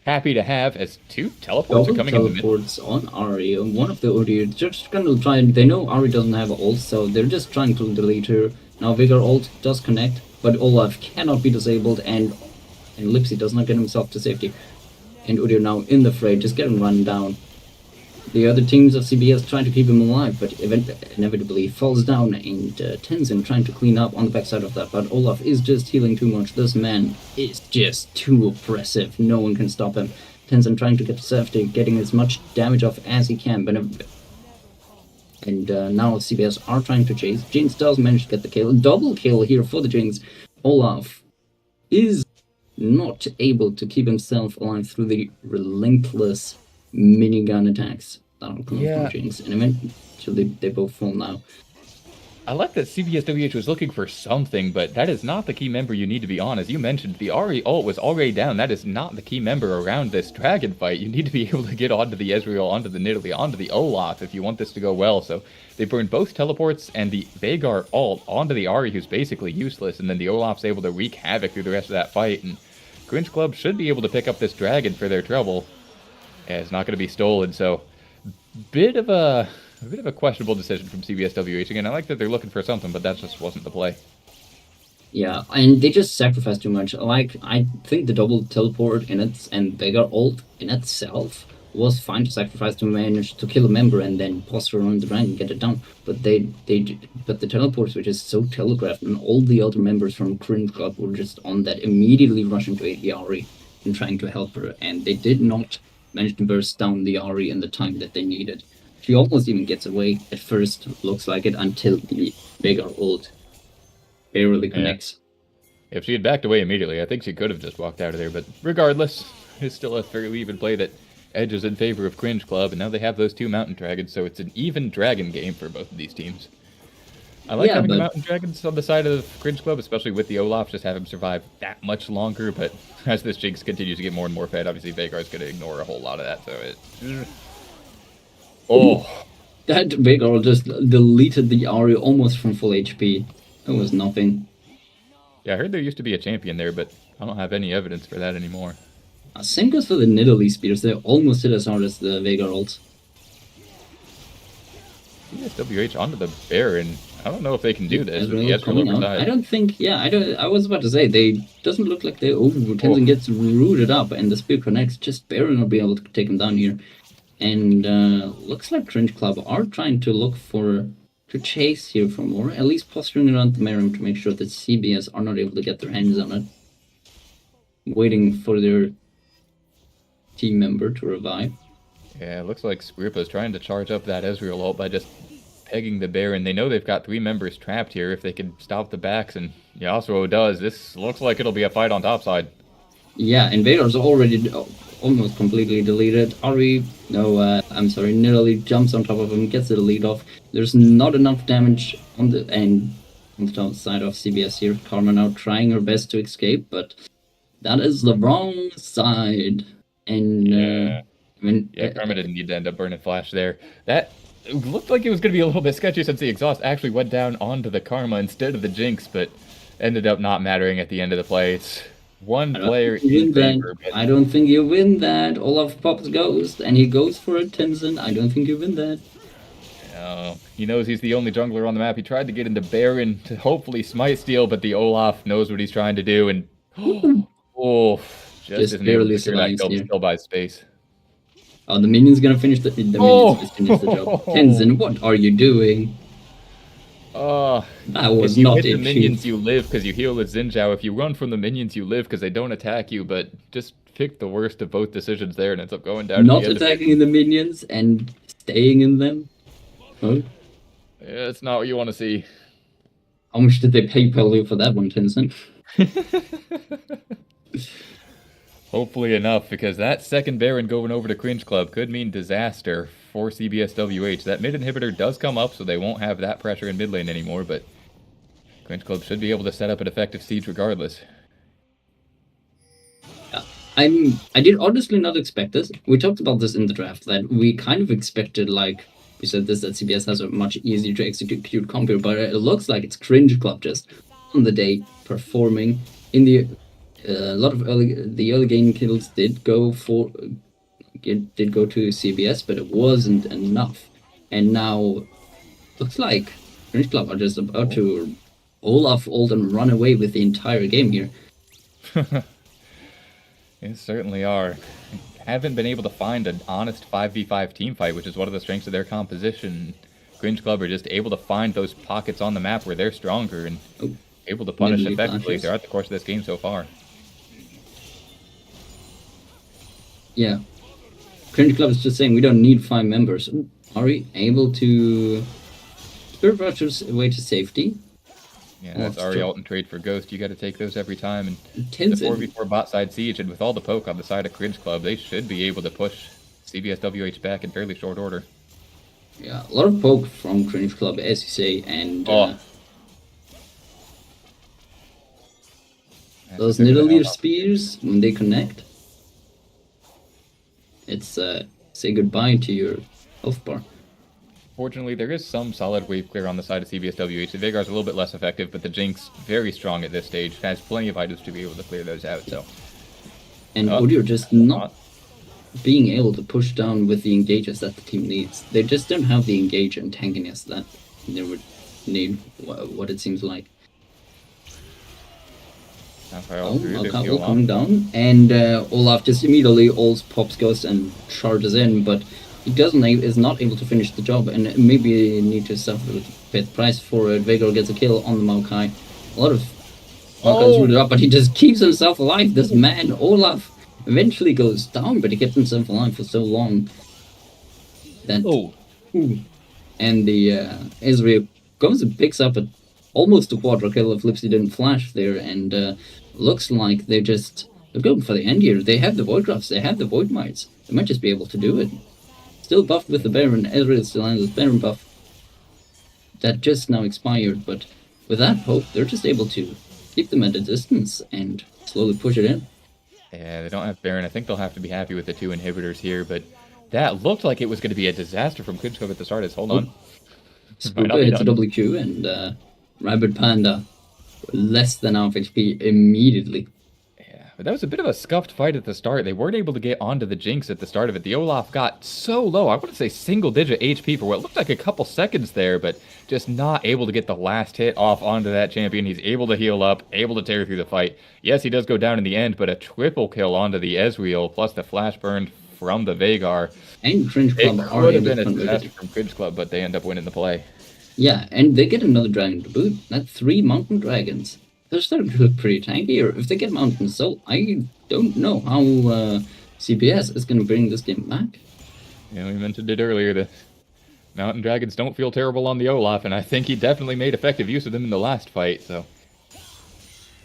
happy to have, as 2 teleports are coming in the mid. Teleports on Ari, one of the Udyr just gonna try, and they know Ari doesn't have ult, so they're just trying to delete her. Now Vigor ult does connect, but Olaf cannot be disabled, and Lipsy does not get himself to safety. And Udyr now in the fray, just getting run down. The other teams of CBS trying to keep him alive, but inevitably falls down, and Tenzin trying to clean up on the backside of that, but Olaf is just healing too much. This man is just too oppressive. No one can stop him. Tenzin trying to get to safety, getting as much damage off as he can, but And now CBS are trying to chase. Jinx does manage to get the kill. Double kill here for the Jinx. Olaf is not able to keep himself alive through the relentless minigun attacks that are coming from Jinx. And eventually they both fall now. I like that CBS.WH was looking for something, but that is not the key member you need to be on. As you mentioned, the Ahri ult was already down. That is not the key member around this dragon fight. You need to be able to get onto the Ezreal, onto the Nidalee, onto the Olaf if you want this to go well. So they burned both teleports and the Veigar ult onto the Ahri, who's basically useless, and then the Olaf's able to wreak havoc through the rest of that fight. And Cringe Club should be able to pick up this dragon for their trouble. Yeah, it's not going to be stolen, so bit of a questionable decision from CBS.WH. Again, I like that they're looking for something, but that just wasn't the play. Yeah, and they just sacrificed too much. Like, I think the double teleport and Veigar ult in itself was fine to sacrifice to manage to kill a member and then posture around the dragon and get it down. But but the teleport, which is so telegraphed, and all the other members from Cringe Club were just on that, immediately rushing to the Ahri and trying to help her, and they did not manage to burst down the Ahri in the time that they needed. She almost even gets away at first, looks like it, until the Veigar ult barely connects. Yeah. If she had backed away immediately, I think she could have just walked out of there, but regardless, it's still a fairly even play that edges in favor of Cringe Club, and now they have those two Mountain Dragons, so it's an even dragon game for both of these teams. I like having the Mountain Dragons on the side of Cringe Club, especially with the Olaf, just have him survive that much longer, but as this Jinx continues to get more and more fed, obviously Veigar's going to ignore a whole lot of that, so it... Oh. That Veigar just deleted the Ahri almost from full HP. It was nothing. Yeah, I heard there used to be a champion there, but I don't have any evidence for that anymore. Same goes for the Nidalee spears. They almost hit as hard as the Veigar ults. CBS.WH onto the Baron. I don't know if they can do this. I don't think. Yeah, I was about to say they doesn't look like they Tenzin gets rooted up and the spear connects. Just Baron will be able to take him down here. And looks like Cringe Club are trying to look to chase here for more, at least posturing around the Merim to make sure that CBS are not able to get their hands on it. Waiting for their team member to revive. Yeah, it looks like Skripa's trying to charge up that Ezreal ult by just pegging the Baron. They know they've got 3 members trapped here. If they can stop the backs, and Yasuo does, this looks like it'll be a fight on topside. Yeah, and Veigar's already almost completely deleted. Nidalee jumps on top of him, gets the lead off. There's not enough damage on the top side of CBS here. Karma now trying her best to escape, but that is the wrong side. And Karma didn't need to end up burning Flash there. That looked like it was going to be a little bit sketchy since the exhaust actually went down onto the Karma instead of the Jinx, but ended up not mattering at the end of the play. It's one player in favor. I don't think you win that. Olaf pops Ghost, and he goes for a Tenzin. I don't think you win that. He knows he's the only jungler on the map. He tried to get into Baron to hopefully smite steal, but the Olaf knows what he's trying to do, and just isn't able to clear that kill, still buys space. Oh, the minion's gonna finish the job. Tenzin, what are you doing? That was not the minions, you live because you heal with Xin Zhao. If you run from the minions, you live because they don't attack you. But just pick the worst of both decisions there, and ends up going down. Not attacking the minions and staying in them. Huh? Yeah, it's not what you want to see. How much did they pay you for that one, Tenzin? Hopefully enough, because that second Baron going over to Cringe Club could mean disaster for CBS.WH. That mid inhibitor does come up, so they won't have that pressure in mid lane anymore, but Cringe Club should be able to set up an effective siege regardless. Yeah. I did honestly not expect this. We talked about this in the draft, that we kind of expected, like, we said this, that CBS has a much easier to execute comp here, but it looks like it's Cringe Club just on the day performing in the... a lot of the early game kills did go to CBS, but it wasn't enough. And now looks like Cringe Club are just about to Olaf ult and run away with the entire game here. They certainly are. Haven't been able to find an honest 5v5 team fight, which is one of the strengths of their composition. Cringe Club are just able to find those pockets on the map where they're stronger and able to punish effectively throughout the course of this game so far. Yeah. Cringe Club is just saying we don't need 5 members. Ari able to Spirit Rush's way to safety. Yeah, that's Ari ult and trade for Ghost. You got to take those every time. And the Tenzin. 4v4 bot side siege, and with all the poke on the side of Cringe Club, they should be able to push CBS.WH back in fairly short order. Yeah, a lot of poke from Cringe Club, as you say, and those Nidalee spears, when they connect, it's say goodbye to your health bar. Fortunately, there is some solid wave clear on the side of CBS.WH. The Veigar's a little bit less effective, but the Jinx, very strong at this stage, has plenty of items to be able to clear those out, so... And Udyr just not being able to push down with the engages that the team needs. They just don't have the engage and tankiness that they would need, what it seems like. Alcao coming down, and Olaf just immediately ults, pops Ghost, and charges in, but he is not able to finish the job, and maybe need to suffer with pay the price for it. Veigar gets a kill on the Maokai. A lot of Maokai's rooted up, but he just keeps himself alive. This man, Olaf, eventually goes down, but he kept himself alive for so long that... And the Ezreal goes and picks up almost a quadra kill if Lipsy didn't flash there, and looks like they're going for the end here. They have the Void Grafts, they have the Void Mites. They might just be able to do it. Still buffed with the Baron. Ezreal still has his Baron buff that just now expired, but with that poke, they're just able to keep them at a distance and slowly push it in. Yeah, they don't have Baron. I think they'll have to be happy with the 2 inhibitors here, but that looked like it was going to be a disaster from Cringe Club at the start. Hold on. Spooper hits a WQ, and Rabid Panda less than half HP immediately. But that was a bit of a scuffed fight at the start. They weren't able to get onto the Jinx at the start of it. The Olaf got so low, I want to say single-digit HP for what looked like a couple seconds there, but just not able to get the last hit off onto that champion. He's able to heal up, able to tear through the fight. Yes, he does go down in the end, but a triple kill onto the Ezreal, plus the flash burn from the Veigar. And Cringe Club it could have been a disaster from Cringe Club, but they end up winning the play. Yeah, and they get another dragon to boot. That's 3 mountain dragons. They're starting to look pretty tanky, or if they get Mountain Soul, I don't know how CBS is going to bring this game back. Yeah, we mentioned it earlier, the Mountain Dragons don't feel terrible on the Olaf, and I think he definitely made effective use of them in the last fight, so...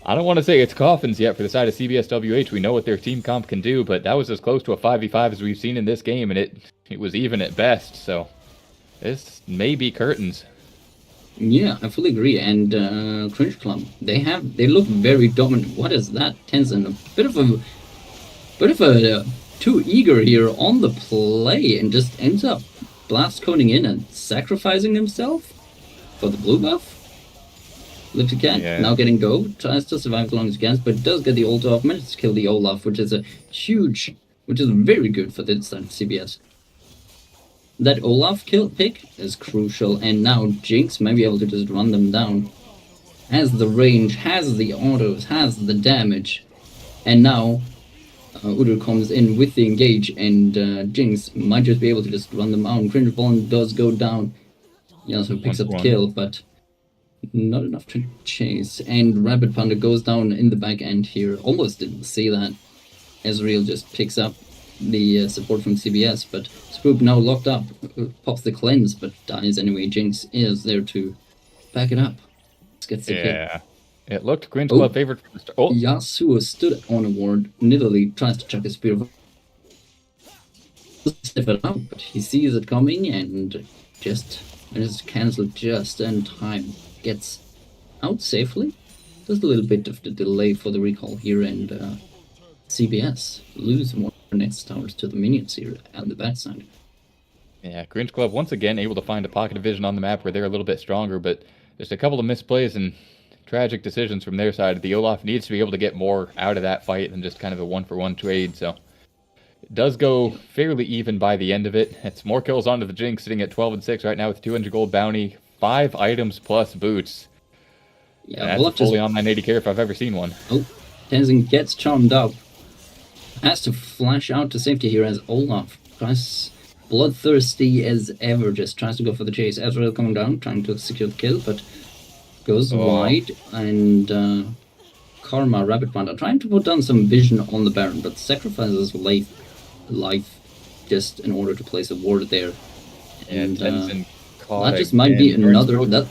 I don't want to say it's coffins yet for the side of CBS.WH. We know what their team comp can do, but that was as close to a 5v5 as we've seen in this game, and it was even at best, so... This may be curtains. Yeah, I fully agree. And Cringe Club, they look very dominant. What is that? Tenzin, a bit of a too eager here on the play, and just ends up blast coning in and sacrificing himself for the blue buff. Lipsy Cat now getting go, tries to survive as long as he can, but does get the ult off, manages to kill the Olaf, which is very good for this side of CBS. That Olaf kill pick is crucial, and now Jinx might be able to just run them down. Has the range, has the autos, has the damage, and now Udyr comes in with the engage, and Jinx might just be able to just run them out. Cringe Bond does go down. He also picks up the kill, but not enough to chase. And Rabbit Panda goes down in the back end here. Almost didn't see that. Ezreal just picks up the support from CBS, but Spoop now locked up, pops the cleanse, but dies anyway. Jinx is there to back it up. Let's get the kill. It looked Cringe Club favored from the start. Yasuo stood on a ward. Nidalee tries to chuck a spear. Sniff it out, but he sees it coming and just cancelled just in time. Gets out safely. There's a little bit of the delay for the recall here, and CBS lose more next towers to the minions here on the back side. Yeah, Cringe Club once again able to find a pocket of vision on the map where they're a little bit stronger, but just a couple of misplays and tragic decisions from their side. The Olaf needs to be able to get more out of that fight than just kind of a 1-for-1 trade, so it does go fairly even by the end of it. It's more kills onto the Jinx, sitting at 12 and 6 right now with 200 gold bounty, 5 items plus boots. Yeah, that's a fully online 80 care if I've ever seen one. Oh, Tenzin gets charmed up. Has to flash out to safety here as Olaf tries, bloodthirsty as ever, just tries to go for the chase. Ezreal coming down, trying to secure the kill, but goes wide, and Karma, Rabbit Panda, trying to put down some vision on the Baron, but sacrifices life just in order to place a ward there. Yeah, And Tenzin caught that just might be again. Burns another, both that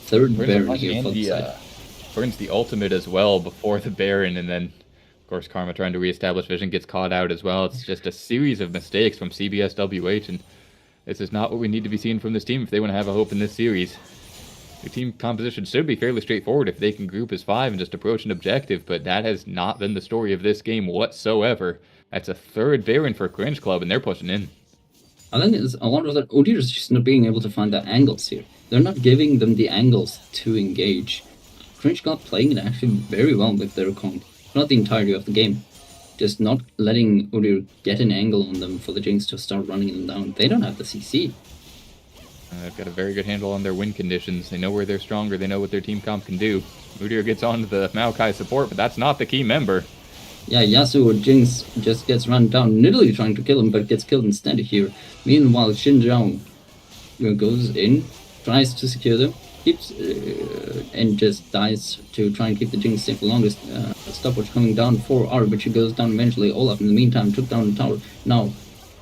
third burns the Baron flash here and for the the side. burns the ultimate as well before the Baron, and then of course Karma trying to reestablish vision gets caught out as well. It's just a series of mistakes from CBS.WH, and this is not what we need to be seeing from this team if they want to have a hope in this series. The team composition should be fairly straightforward if they can group as 5 and just approach an objective, but that has not been the story of this game whatsoever. That's a third Baron for Cringe Club, and they're pushing in. I think it's a lot of that. Odir is just not being able to find the angles here. They're not giving them the angles to engage. Cringe Club playing it actually very well with their comp. Not the entirety of the game. Just not letting Odir get an angle on them for the Jinx to start running them down. They don't have the CC. They've got a very good handle on their win conditions. They know where they're stronger. They know what their team comp can do. Udyr gets onto the Maokai support, but that's not the key member. Yeah, Yasuo Jinx just gets run down, literally trying to kill him, but gets killed instead here. Meanwhile, Xinjiang goes in, tries to secure them, keeps and just dies to try and keep the Jinx safe for longest. Stopwatch coming down for Ari, but she goes down eventually. Olaf, in the meantime, took down the tower. Now,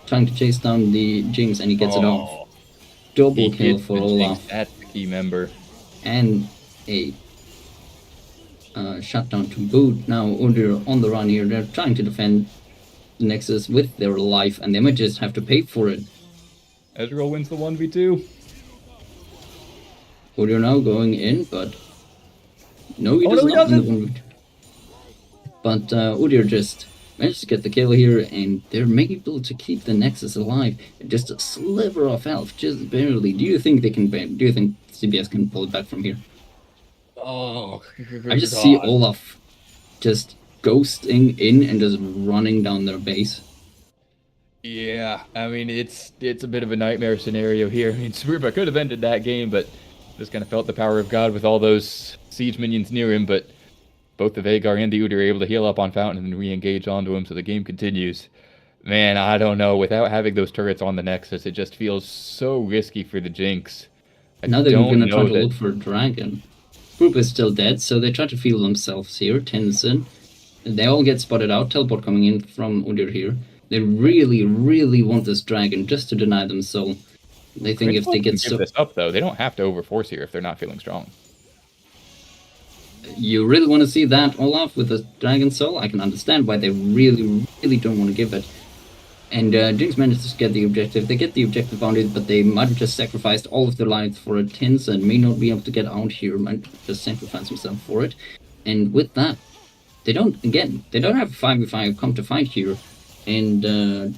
trying to chase down the Jinx, and he gets it off. Double kill for Olaf. That's the key member. And a shutdown to boot. Now Udyr on the run here. They're trying to defend the Nexus with their life, and they might just have to pay for it. Ezreal wins the 1v2. Udyr now going in, but no, he does not win the 1v2. But Udyr just managed to get the kill here, and they're able to keep the Nexus alive. Just a sliver of health, just barely. Do you think they can? Do you think CBS can pull it back from here? Oh, I just see Olaf just ghosting in and just running down their base. Yeah, I mean it's a bit of a nightmare scenario here. I mean, Sruba could have ended that game, but just kind of felt the power of God with all those siege minions near him. But both the Veigar and the Udyr are able to heal up on Fountain and re-engage onto him, so the game continues. Man, I don't know. Without having those turrets on the Nexus, it just feels so risky for the Jinx. Now they're going to try to look for a dragon. Group is still dead, so they try to heal themselves here. Tenzin. They all get spotted out. Teleport coming in from Udyr here. They really, really want this dragon just to deny them soul. They think if they get give this up though, they don't have to overforce here if they're not feeling strong. You really want to see that Olaf with the dragon soul? I can understand why they really, really don't want to give it. And Jinx manages to get the objective. They get the objective bounded, but they might have just sacrificed all of their lives for it. Tenzin may not be able to get out here, might just sacrifice himself for it. And with that, they don't have a 5v5 come to fight here. And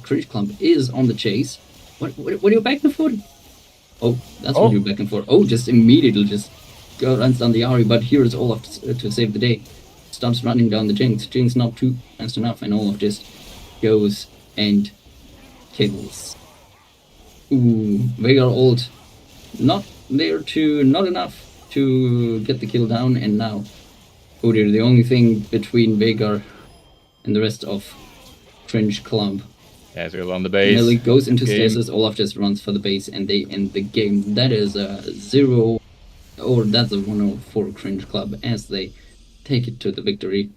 Cringe Club is on the chase. What are you backing for? Oh, that's what you're backing for. Oh, just immediately just runs down the Ahri, but here is Olaf to save the day. Starts running down the Jinx. Jinx not too fast enough, and Olaf just goes and kills. Ooh, Veigar ult. Not enough to get the kill down, and now Udyr, the only thing between Veigar and the rest of Cringe Club. Ezreal on the base. Nelly goes into stasis, Olaf just runs for the base, and they end the game. That is a 0, or that's a 1-0 for Cringe Club as they take it to the victory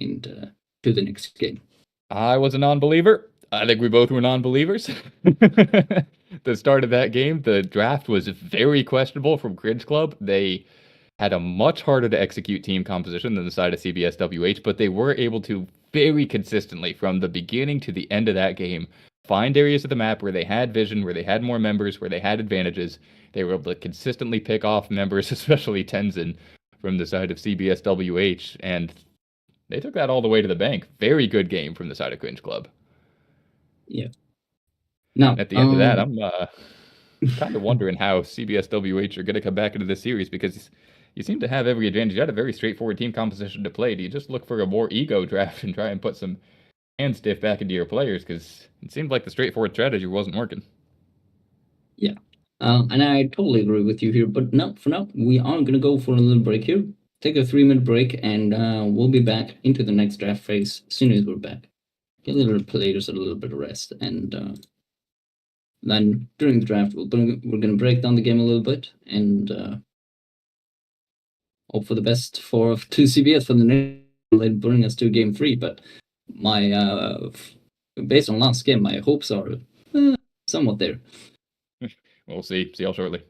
and to the next game. I was a non-believer. I think we both were non-believers. The start of that game, the draft was very questionable from Cringe Club. They had a much harder to execute team composition than the side of CBS.WH, but they were able to very consistently from the beginning to the end of that game find areas of the map where they had vision, where they had more members, where they had advantages. They were able to consistently pick off members, especially Tenzin, from the side of CBS.WH, and they took that all the way to the bank. Very good game from the side of Cringe Club. Yeah. Now, at the end of that, I'm kind of wondering how CBS.WH are going to come back into this series, because you seem to have every advantage. You had a very straightforward team composition to play. Do you just look for a more ego draft and try and put some hand stiff back into your players? Because it seemed like the straightforward strategy wasn't working. Yeah. And I totally agree with you here. But no, for now, we are going to go for a little break here. Take a 3-minute break, and we'll be back into the next draft phase as soon as we're back. Get a little players a little bit of rest, and then during the draft, we're going to break down the game a little bit and hope for the best to CBS for the next. Let bring us to game 3. But my based on last game, my hopes are somewhat there. We'll see. See y'all shortly.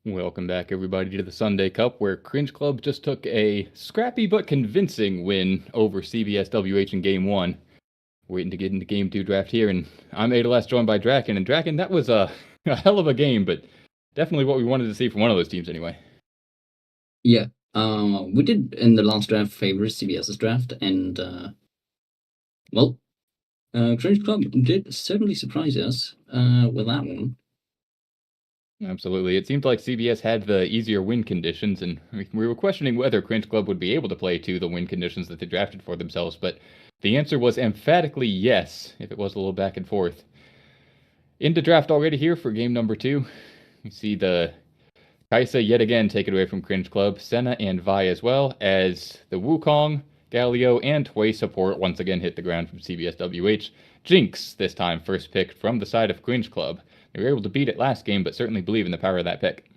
Welcome back, everybody, to the Sunday Cup, where Cringe Club just took a scrappy but convincing win over CBS.WH in Game 1. Waiting to get into Game 2 draft here, and I'm Adales, joined by Draken. And Draken, that was a hell of a game, but definitely what we wanted to see from one of those teams anyway. Yeah, we did in the last draft favor CBS's draft, and well, Cringe Club did certainly surprise us with that one. Absolutely. It seemed like CBS had the easier win conditions, and we were questioning whether Cringe Club would be able to play to the win conditions that they drafted for themselves, but the answer was emphatically yes, if it was a little back and forth. Into draft already here for game number 2. You see the Kaisa yet again take it away from Cringe Club, Senna and Vi as well, as the Wukong, Galio, and Toy support once again hit the ground from CBS.WH. Jinx, this time first pick from the side of Cringe Club. They were able to beat it last game, but certainly believe in the power of that pick.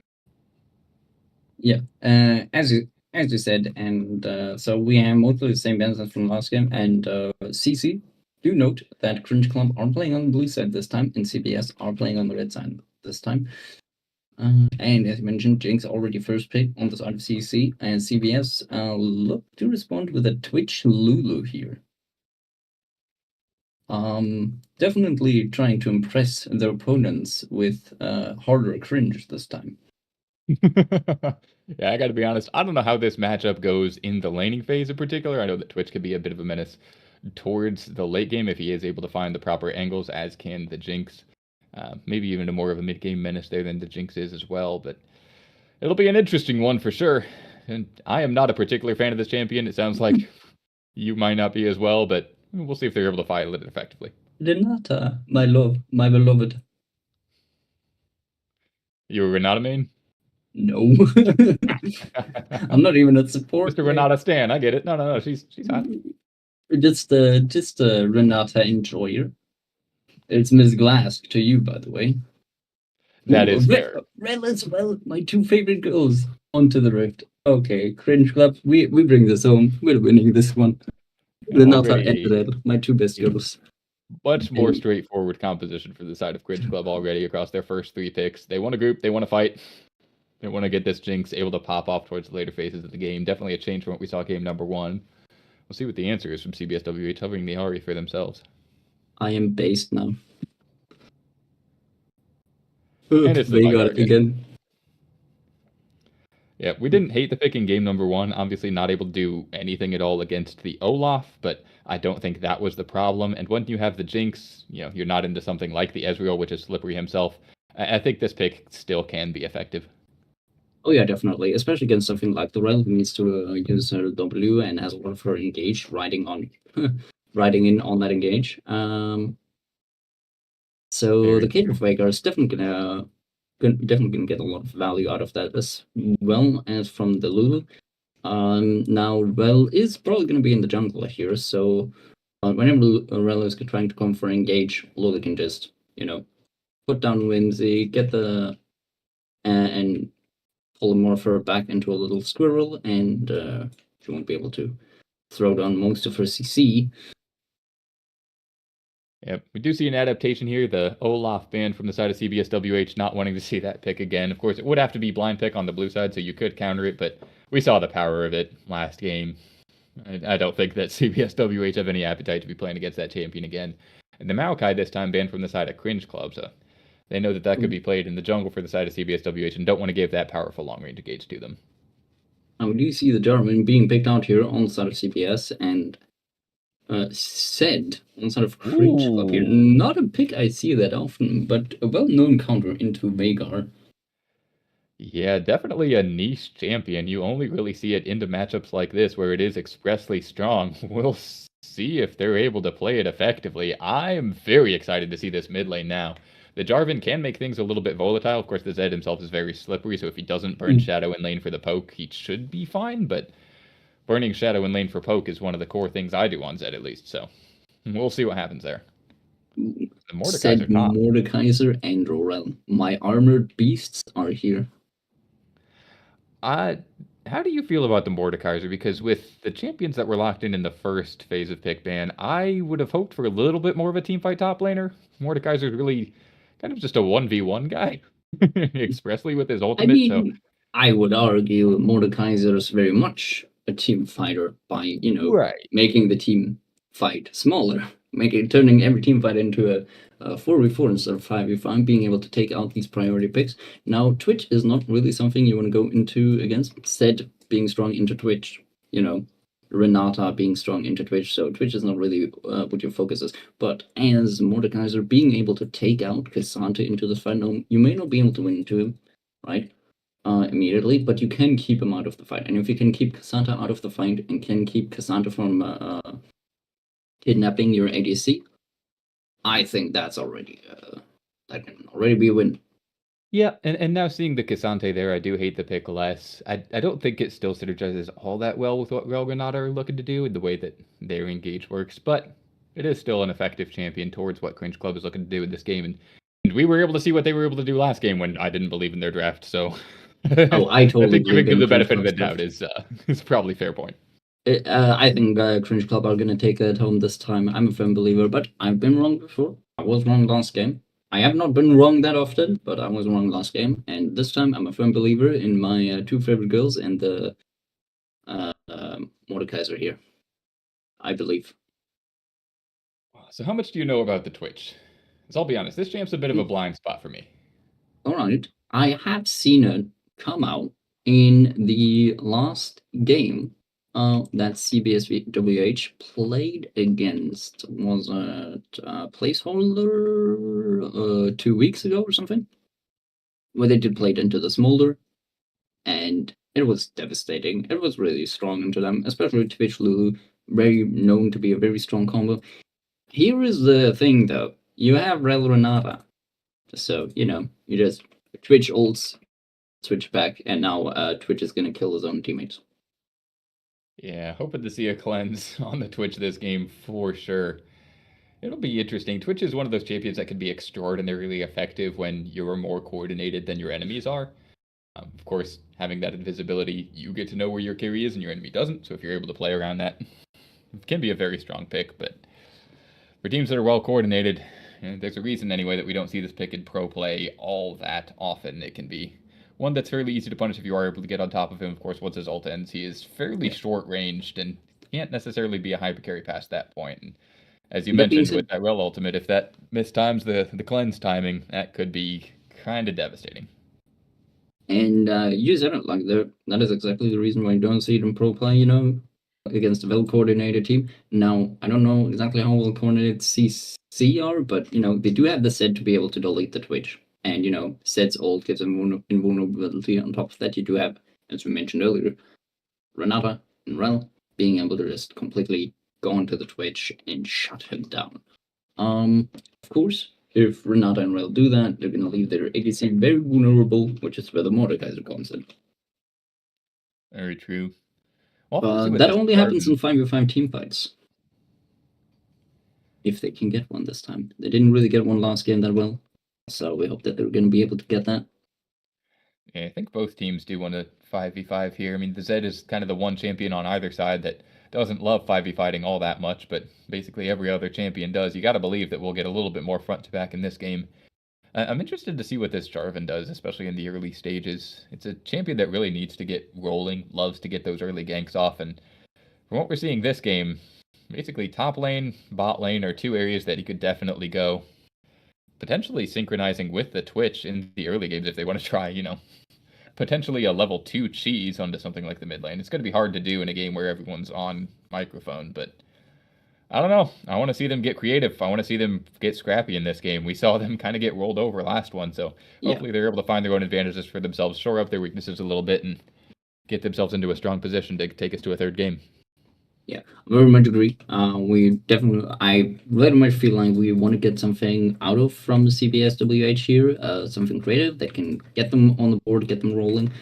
Yeah, as you said, and so we have mostly the same bands as from last game. And CC, do note that Cringe Club are playing on the blue side this time, and CBS are playing on the red side this time. And as you mentioned, Jinx already first pick on the side of CC, and CBS look to respond with a Twitch Lulu here. Definitely trying to impress their opponents with harder cringe this time. Yeah, I got to be honest. I don't know how this matchup goes in the laning phase in particular. I know that Twitch could be a bit of a menace towards the late game if he is able to find the proper angles, as can the Jinx. Maybe even a more of a mid game menace there than the Jinx is as well. But it'll be an interesting one for sure. And I am not a particular fan of this champion. It sounds like you might not be as well, but we'll see if they're able to fight it effectively. Renata, my love, my beloved. You a Renata main? No. I'm not even at support. Mr. Renata Stan, I get it. No, she's hot. Just a Renata enjoyer. It's Miss Glass to you, by the way. That is fair. Rel as well, my two favorite girls. Onto the rift. Okay, Cringe Club, we bring this home. We're winning this one. Renata and Rel, my two best girls. Much more straightforward composition for the side of Cringe Club already across their first 3 picks. They want a group, they want to fight. They want to get this Jinx able to pop off towards the later phases of the game. Definitely a change from what we saw game number 1. We'll see what the answer is from CBS.WH covering the Ahri for themselves. I am based now. And it's the Veigar again. Yeah, we didn't hate the pick in game number 1. Obviously not able to do anything at all against the Olaf, but I don't think that was the problem. And when you have the Jinx, you're not into something like the Ezreal, which is slippery himself. I think this pick still can be effective. Oh yeah, definitely. Especially against something like the Rel, who needs to use her W and has a lot of her engage riding in on that engage. So the Cater Veigar is definitely gonna get a lot of value out of that, as well as from the Lulu. Now Rel is probably gonna be in the jungle here, so whenever Rel is trying to come for engage, Lulu can just put down Whimsy, get the and polymorph her back into a little squirrel, and she won't be able to throw down most of her CC. Yep, we do see an adaptation here. The Olaf ban from the side of CBS.WH not wanting to see that pick again. Of course, it would have to be blind pick on the blue side, so you could counter it, but we saw the power of it last game. I don't think that CBS.WH have any appetite to be playing against that champion again. And the Maokai this time banned from the side of Cringe Club, so they know that could be played in the jungle for the side of CBS.WH and don't want to give that powerful long-range engage to them. Now, do you see the Jarvan being picked out here on the side of CBS and said on the side of Cringe Club here? Not a pick I see that often, but a well-known counter into Veigar. Yeah, definitely a niche champion. You only really see it into matchups like this where it is expressly strong. We'll see if they're able to play it effectively. I am very excited to see this mid lane now. The Jarvan can make things a little bit volatile. Of course, the Zed himself is very slippery, so if he doesn't burn Shadow in lane for the poke, he should be fine, but burning Shadow in lane for poke is one of the core things I do on Zed, at least, so we'll see what happens there. The Mordekaiser and Rorel. My armored beasts are here. How do you feel about the Mordekaiser? Because with the champions that were locked in the first phase of pick ban, I would have hoped for a little bit more of a teamfight top laner. Mordekaiser is really kind of just a 1v1 guy, expressly with his ultimate. I would argue Mordekaiser is very much a team fighter by, making the team fight smaller, turning every team fight into a 4v4 instead of 5v5, being able to take out these priority picks. Now, Twitch is not really something you want to go into against. Zed being strong into Twitch, Renata being strong into Twitch, so Twitch is not really what your focus is. But as Mordekaiser being able to take out Cassandra into this fight, no, you may not be able to win into him, right? Immediately, but you can keep him out of the fight. And if you can keep Cassandra out of the fight and can keep Cassandra from kidnapping your ADC, I think that's already that can already be a win. Yeah, and now seeing the Cassante there, I do hate the pick less. I don't think it still synergizes all that well with what Real Granada are looking to do and the way that their engage works, but it is still an effective champion towards what Cringe Club is looking to do in this game. And we were able to see what they were able to do last game when I didn't believe in their draft, so Oh, I totally I think giving believe them in the Cringe benefit of the Club's doubt draft. is probably a fair point. I think Cringe Club are going to take it home this time. I'm a firm believer, but I've been wrong before. I was wrong last game. I have not been wrong that often, but I was wrong last game. And this time, I'm a firm believer in my two favorite girls and the Mordekaiser here. I believe. So how much do you know about the Twitch? Because I'll be honest, this champ's a bit of a blind spot for me. All right. I have seen it come out in the last game that CBS.WH played against. Was it Placeholder 2 weeks ago or something? Where they did play it into the Smolder, and it was devastating. It was really strong into them, especially Twitch Lulu, very known to be a very strong combo. Here is the thing though, you have Rel Renata, so you just Twitch ults, switch back, and now Twitch is gonna kill his own teammates. Yeah, hoping to see a cleanse on the Twitch this game for sure. It'll be interesting. Twitch is one of those champions that can be extraordinarily effective when you're more coordinated than your enemies are. Of course, having that invisibility, you get to know where your carry is and your enemy doesn't. So if you're able to play around that, it can be a very strong pick. But for teams that are well coordinated, there's a reason anyway that we don't see this pick in pro play all that often. It can be one that's fairly easy to punish if you are able to get on top of him. Of course, once his ult ends, he is fairly Yeah. short ranged and can't necessarily be a hyper carry past that point. And as you That being mentioned with said, that Rel ultimate, if that mistimes the cleanse timing, that could be kind of devastating. and you said it like that is exactly the reason why you don't see it in pro play. Against a well coordinated team. Now I don't know exactly how well coordinated CC are, but they do have the set to be able to delete the Twitch, and sets ult gives them invulnerability. On top of that, you do have, as we mentioned earlier, Renata and Rel being able to just completely go onto the Twitch and shut him down. Of course, if Renata and Rel do that, they're gonna leave their ADC very vulnerable, which is where the Mordekaiser comes in. Very true. We'll have to see But what that this only happens in Jarvan. 5v5 team fights. If they can get one this time. They didn't really get one last game that well, so we hope that they're going to be able to get that. Yeah, I think both teams do want to 5v5 here. I mean, the Zed is kind of the one champion on either side that doesn't love 5v fighting all that much, but basically every other champion does. You got to believe that we'll get a little bit more front to back in this game. I'm interested to see what this Jarvan does, especially in the early stages. It's a champion that really needs to get rolling, loves to get those early ganks off, and from what we're seeing this game, basically top lane, bot lane are two areas that he could definitely go. Potentially synchronizing with the Twitch in the early games if they want to try, potentially a level 2 cheese onto something like the mid lane. It's going to be hard to do in a game where everyone's on microphone, but I don't know. I want to see them get creative. I want to see them get scrappy in this game. We saw them kind of get rolled over last one, so Yeah, hopefully they're able to find their own advantages for themselves, shore up their weaknesses a little bit, and get themselves into a strong position to take us to a third game. yeah, very much agree. I very much feel like we want to get something out of from CBS.WH here, something creative that can get them on the board, get them rolling.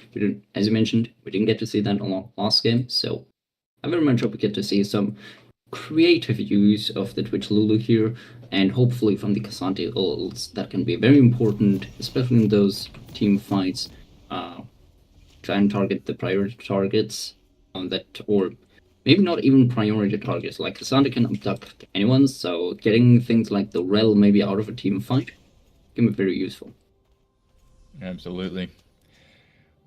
As you mentioned, we didn't get to see that a lot last game, so I very much hope we get to see some creative use of the Twitch Lulu here, and hopefully from the Cassandra ults that can be very important, especially in those team fights. Try and target the priority targets on that, or maybe not even priority targets. Like Cassandra can abduct anyone, so getting things like the Rel maybe out of a team fight can be very useful. Absolutely.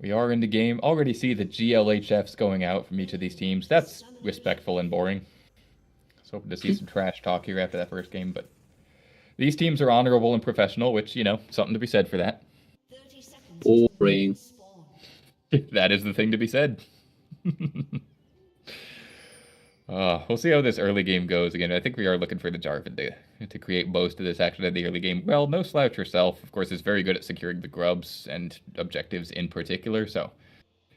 We are in the game. Already see the GLHFs going out from each of these teams. That's respectful and boring. I was hoping to see some trash talk here after that first game, but these teams are honorable and professional, which, something to be said for that. Boring. That is the thing to be said. We'll see how this early game goes. Again, I think we are looking for the Jarvan to create most of this action in the early game. Well, No Slouch herself, of course, is very good at securing the grubs and objectives in particular, so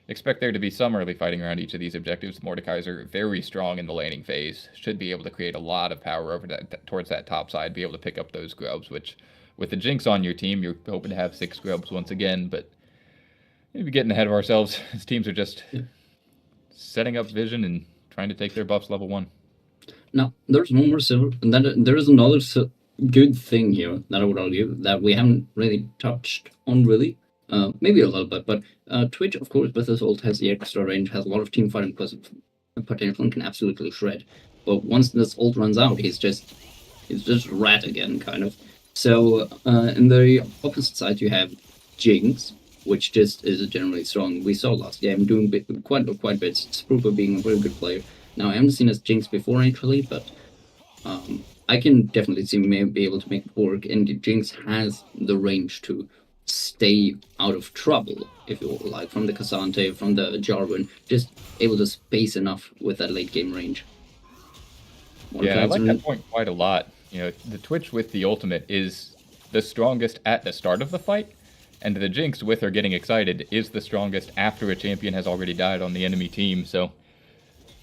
expect there to be some early fighting around each of these objectives. Mordekaiser, very strong in the laning phase, should be able to create a lot of power over towards that top side, be able to pick up those grubs, which with the Jinx on your team, you're hoping to have 6 grubs once again, but maybe getting ahead of ourselves. These teams are just setting up vision and trying to take their buffs level 1. Now, there's one more silver, and then there is another good thing here that I would argue that we haven't really touched on, really. Maybe a little bit, but Twitch, of course, with his ult has the extra range, has a lot of team fighting potential, and can absolutely shred. But once this ult runs out, he's just rat again, kind of. So in the opposite side, you have Jinx, which just is generally strong. We saw last game doing quite bits. Sprooper being a very good player. Now, I haven't seen as Jinx before, actually, but I can definitely see me be able to make it work, and Jinx has the range to stay out of trouble, if you will, like from the Cassante, from the Jarvan, just able to space enough with that late game range. Yeah, I like that point quite a lot. You know, the Twitch with the ultimate is the strongest at the start of the fight, and the Jinx with her getting excited is the strongest after a champion has already died on the enemy team. So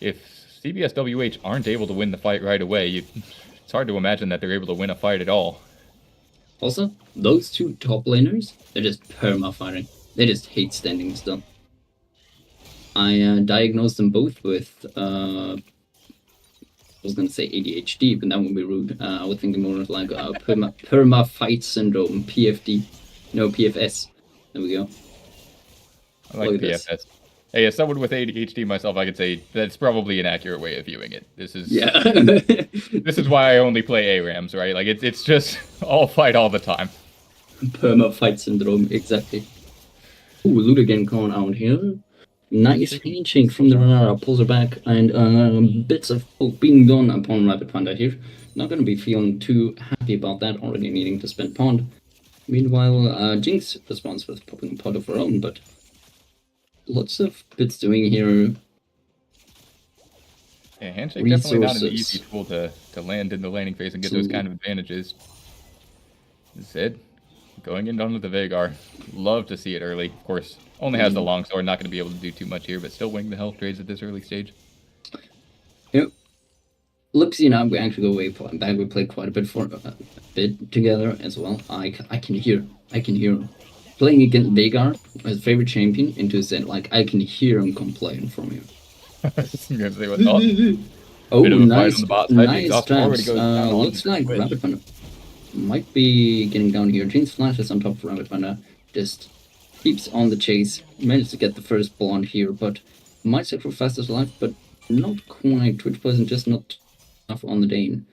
if CBS.WH aren't able to win the fight right away, it's hard to imagine that they're able to win a fight at all. Also, those two top laners, they're just perma-fighting. They just hate standing still. I diagnosed them both with, I was going to say ADHD, but that would be rude. I was thinking more of like perma-fight syndrome, PFD. No, PFS. There we go. I like PFS. Hey, as someone with ADHD myself, I could say that's probably an accurate way of viewing it. This is this is why I only play ARAMs, right? Like it's just all fight all the time. Perma fight syndrome, exactly. Ooh, Ludigan coming out here. Nice handshake from the Renata, pulls her back, and bits of poke being done upon Rabbit Panda here. Not gonna be feeling too happy about that, already needing to spend pond. Meanwhile, Jinx responds with popping a pot of her own, but lots of bits doing here. Yeah, handshake definitely not an easy tool to land in the laning phase and get those kind of advantages. Zed going in onto the Veigar. Love to see it early. Of course, only has the longsword, not going to be able to do too much here, but still winning the health trades at this early stage. Yep. Looksy and I, we actually go way back. We played quite a bit together as well. I can hear playing against Veigar, his favorite champion, into Zed. Like I can hear him complain from you. Oh, nice traps. Looks like Rabbit Panda might be getting down here. Jinx flashes on top of Rabbit Panda. Just keeps on the chase. Managed to get the first blonde here, but might sacrifice his life, but not quite. Twitch Poison just not enough on the Dane.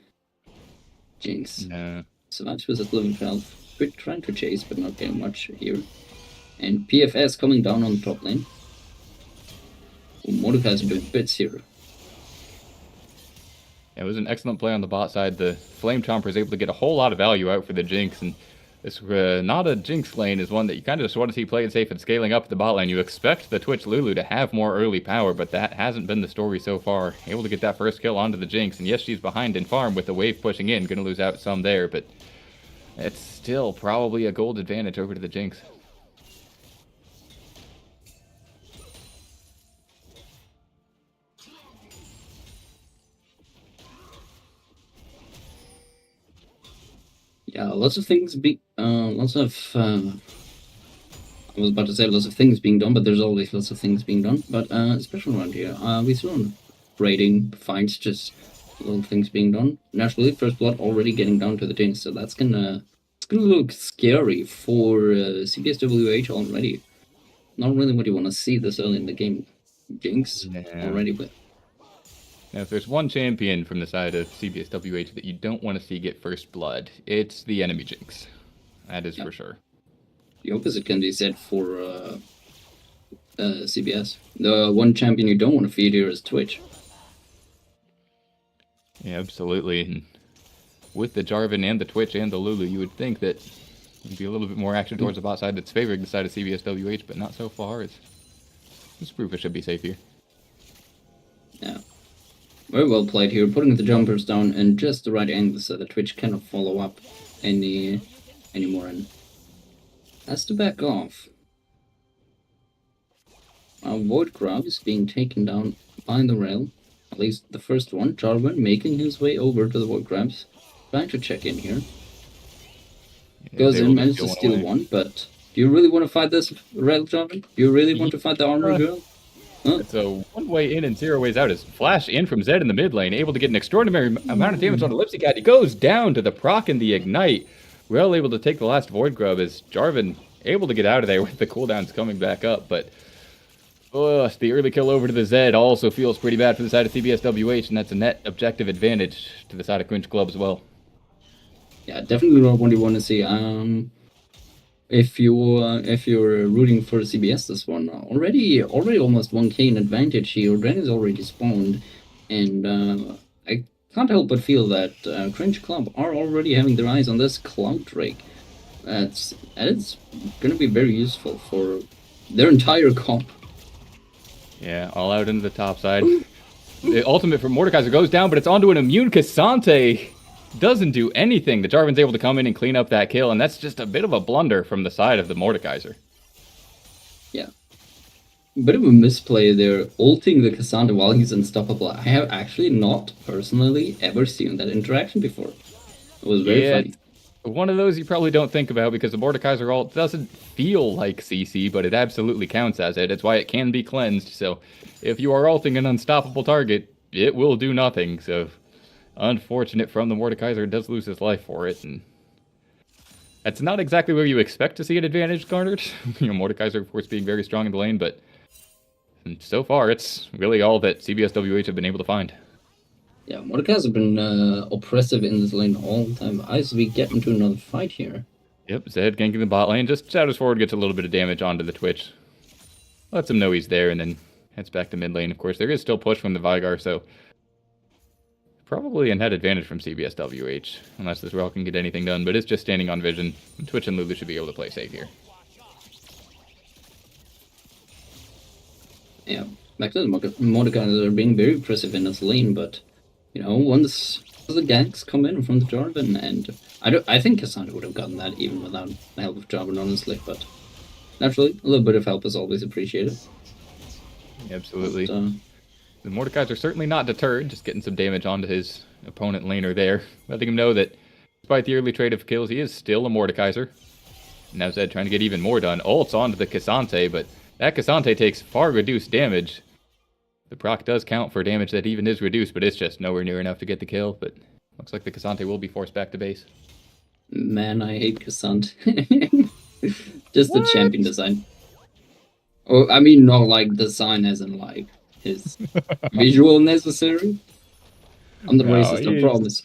Jinx. No. Survives with his living health. Bit trying to chase, but not getting much here. And PFS coming down on the top lane. Mordekaiser doing bits here. It was an excellent play on the bot side. The Flame Chomper is able to get a whole lot of value out for the Jinx, and this not a Jinx lane is one that you kind of just want to see playing safe and scaling up the bot lane. You expect the Twitch Lulu to have more early power, but that hasn't been the story so far. Able to get that first kill onto the Jinx, and yes, she's behind in farm with the wave pushing in. Gonna lose out some there, but it's still probably a gold advantage over to the Jinx. Yeah, lots of things I was about to say lots of things being done, but there's always lots of things being done. But especially around here, we saw raiding fights, just little things being done. Naturally, first blood already getting down to the Jinx, so it's gonna look scary for CBS.WH already. Not really what you want to see this early in the game. Jinx already, but. Now, if there's one champion from the side of CBS.WH that you don't want to see get first blood, it's the enemy Jinx. That is for sure. The opposite can be said for CBS. The one champion you don't want to feed here is Twitch. Yeah, absolutely. And with the Jarvan and the Twitch and the Lulu, you would think that there'd be a little bit more action towards the bot side that's favoring the side of CBS.WH, but not so far. This Sprooper should be safe here. Yeah. Very well played here, putting the jumpers down in just the right angle so that Twitch cannot follow up anymore and has to back off. Void Grub is being taken down by the rail. At least the first one. Jarvan making his way over to the Void Grabs. Trying to check in here. Goes in, manages to steal one, but do you really want to fight this rail, Jarvan? Do you really want to fight the armor girl? Huh? So one way in and 0 ways out is Flash in from Zed in the mid lane, able to get an extraordinary amount of damage on the Lipsy Cat. He goes down to the proc and the ignite. Well able to take the last Void Grub as Jarvan able to get out of there with the cooldowns coming back up, but the early kill over to the Zed also feels pretty bad for the side of CBS.WH, and that's a net objective advantage to the side of Cringe Club as well. Yeah, definitely not what you want to see. If you're rooting for CBS this one, already almost 1k in advantage here. Ren is already spawned, and I can't help but feel that Cringe Club are already having their eyes on this Cloud Drake. It's gonna be very useful for their entire comp. Yeah, all out into the top side. The ultimate from Mordekaiser goes down, but it's onto an immune Cassante. Doesn't do anything. The Jarvan's able to come in and clean up that kill, and that's just a bit of a blunder from the side of the Mordekaiser. Yeah. A bit of a misplay there, ulting the Cassandra while he's unstoppable. I have actually not personally ever seen that interaction before. It was very funny. One of those you probably don't think about because the Mordekaiser ult doesn't feel like CC, but it absolutely counts as it. It's why it can be cleansed, so if you are ulting an unstoppable target, it will do nothing, so unfortunate from the Mordekaiser. It does lose his life for it, and that's not exactly where you expect to see an advantage garnered. Mordekaiser, of course, being very strong in the lane, but so far it's really all that CBS.WH have been able to find. Yeah, Mordekaiser has been oppressive in this lane all the time. As we get into another fight here. Yep, Zed ganking the bot lane, just shadows forward, gets a little bit of damage onto the Twitch. Lets him know he's there, and then heads back to mid lane. Of course, there is still push from the Vigar, so probably a net advantage from CBS.WH, unless this Rel can get anything done, but it's just standing on vision. Twitch and Lulu should be able to play safe here. Yeah, back to the Mordekaiser are being very impressive in this lane, but once the ganks come in from the Jarvan, and I think Cassandra would have gotten that even without the help of Jarvan, honestly, but naturally, a little bit of help is always appreciated. Absolutely. But, the Mordekaiser certainly not deterred, just getting some damage onto his opponent laner there, letting him know that despite the early trade of kills, he is still a Mordekaiser. Now Zed trying to get even more done. Ults onto the Cassante, but that Cassante takes far reduced damage. The proc does count for damage that even is reduced, but it's just nowhere near enough to get the kill. But looks like the Cassante will be forced back to base. Man, I hate Cassante. Just the champion design. Or, I mean, not like design as in like his visual necessary. I'm not racist, I promise.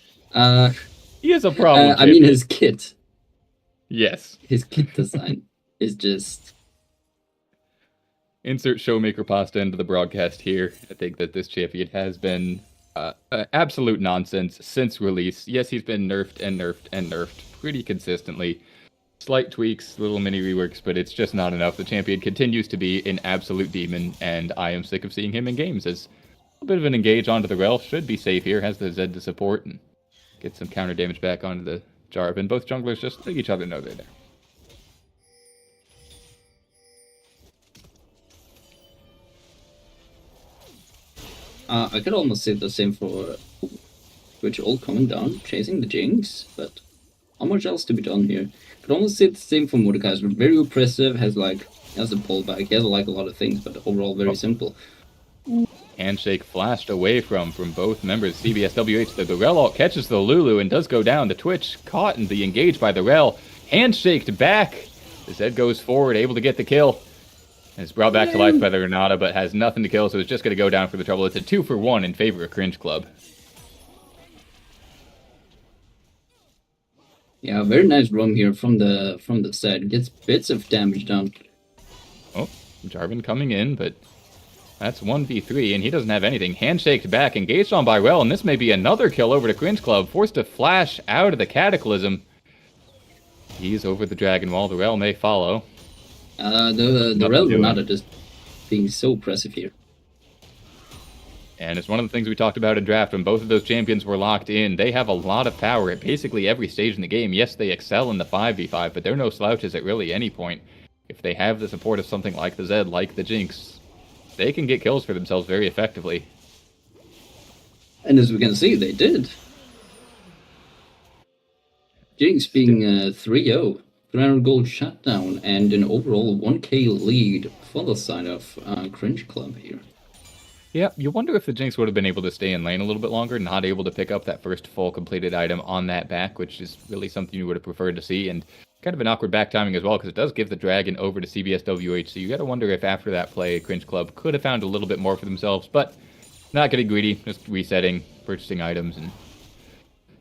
He is a problem. I mean, his kit. Yes. His kit design is just... Insert Showmaker pasta into the broadcast here. I think that this champion has been absolute nonsense since release. Yes, he's been nerfed and nerfed and nerfed pretty consistently. Slight tweaks, little mini reworks, but it's just not enough. The champion continues to be an absolute demon, and I am sick of seeing him in games. As a bit of an engage onto the Rel, should be safe here, has the Zed to support, and get some counter damage back onto the Jarvan. Both junglers just let each other know they're there. I could almost say the same for Twitch ult coming down, chasing the Jinx, but how much else to be done here? Could almost say the same for Mordekaiser. Very oppressive, has a pullback, he has a lot of things, but overall very simple. Handshake flashed away from both members. CBS.WH, the Rel ult catches the Lulu and does go down. The Twitch caught and the engage by the Rel. Handshaked back. The Zed goes forward, able to get the kill. It's brought back to life by the Renata, but has nothing to kill, so it's just going to go down for the trouble. It's a 2-for-1 in favor of Cringe Club. Yeah, very nice roam here from the Zed. Gets bits of damage down. Oh, Jarvan coming in, but that's 1v3, and he doesn't have anything. Handshaked back, engaged on by Rel, and this may be another kill over to Cringe Club. Forced to flash out of the Cataclysm. He's over the Dragon Wall. The Rel may follow. The Rel Renata just being so oppressive here. And it's one of the things we talked about in draft when both of those champions were locked in. They have a lot of power at basically every stage in the game. Yes, they excel in the 5v5, but they're no slouches at really any point. If they have the support of something like the Zed, like the Jinx, they can get kills for themselves very effectively. And as we can see, they did. Jinx being 3-0, 300 gold shutdown, and an overall 1k lead for the side of Cringe Club here. Yeah, you wonder if the Jinx would have been able to stay in lane a little bit longer, not able to pick up that first full completed item on that back, which is really something you would have preferred to see, and kind of an awkward back timing as well, because it does give the Dragon over to CBS.WH, so you gotta wonder if after that play, Cringe Club could have found a little bit more for themselves, but not getting greedy, just resetting, purchasing items, and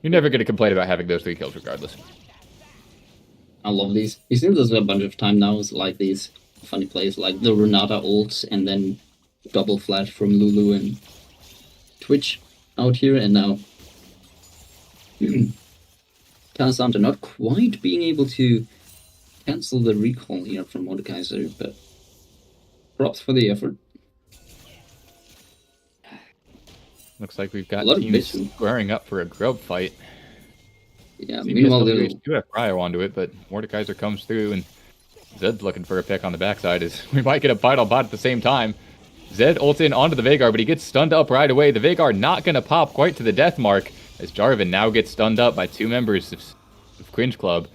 you're never gonna complain about having those 3 kills regardless. I love these. It seems there's a bunch of time now, it's like these funny plays, like the Renata ults, and then double flash from Lulu and Twitch out here, and now Calasanta not quite being able to cancel the recall here from Mordekaiser, but props for the effort. Looks like we've got teams squaring up for a grub fight. Yeah, meanwhile they do have Cryo onto it, but Mordekaiser comes through, and Zed's looking for a pick on the backside. We might get a fight on bot at the same time. Zed ults in onto the Veigar, but he gets stunned up right away. The Veigar not going to pop quite to the death mark, as Jarvan now gets stunned up by 2 members of Cringe Club.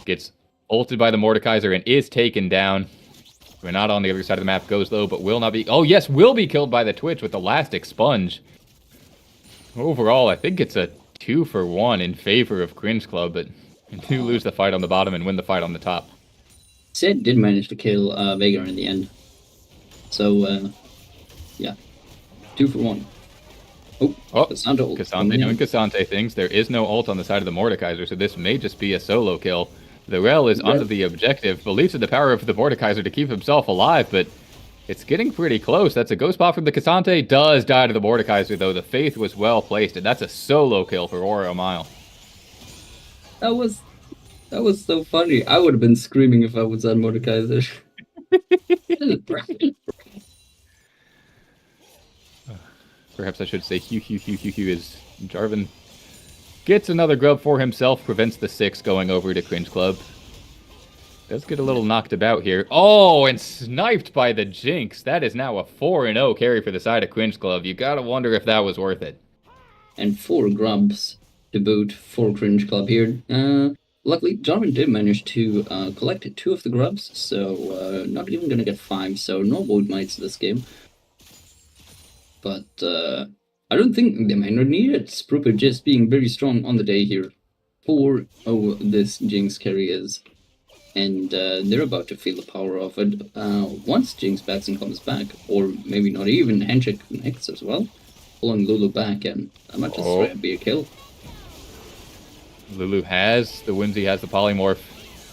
Gets ulted by the Mordekaiser and is taken down. Renata on the other side of the map goes low, but will not be... Oh, yes, will be killed by the Twitch with the last expunge. Overall, I think it's a 2-for-1 in favor of Cringe Club, but do lose the fight on the bottom and win the fight on the top. Zed did manage to kill Veigar in the end. So, yeah, 2-for-1. Oh, Cassante ult. Cassante doing Cassante things. There is no ult on the side of the Mordekaiser, so this may just be a solo kill. The Rel is onto the objective, believes in the power of the Mordekaiser to keep himself alive, but it's getting pretty close. That's a ghost bot from the Cassante. Does die to the Mordekaiser, though. The Faith was well placed, and that's a solo kill for Aura Mile. That was so funny. I would have been screaming if I was on Mordekaiser. Perhaps I should say Hugh as Jarvan gets another grub for himself, prevents the 6 going over to Cringe Club. Does get a little knocked about here. Oh, and sniped by the Jinx. That is now a 4-0 carry for the side of Cringe Club. You gotta wonder if that was worth it. And 4 grubs to boot for Cringe Club here. Luckily, Jarvan did manage to collect 2 of the grubs, so not even gonna get 5, so no void mites this game. But I don't think they might not need it. Sprooper just being very strong on the day here. 4-0 this Jinx carry is. And they're about to feel the power of it once Jinx backs and comes back, or maybe not even. Handshake connects as well, pulling Lulu back, and that might just be a kill. Lulu has the Whimsy, has the Polymorph.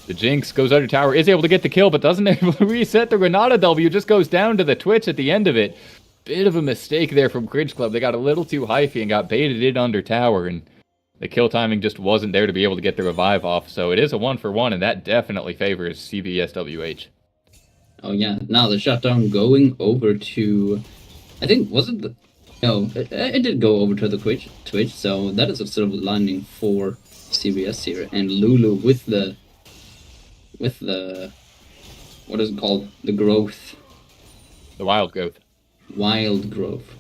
The Jinx goes under tower, is able to get the kill, but doesn't able to reset the Renata W, just goes down to the Twitch at the end of it. Bit of a mistake there from Cringe Club. They got a little too hyphy and got baited in under tower, and the kill timing just wasn't there to be able to get the revive off, so it is a 1-for-1, and that definitely favors CBS.WH. Oh yeah, now the shutdown going over to... I think, was it the... No, it did go over to the Twitch, so that is a silver lining for CBS here. And Lulu with the... What is it called? The growth. The wild growth. Wild growth.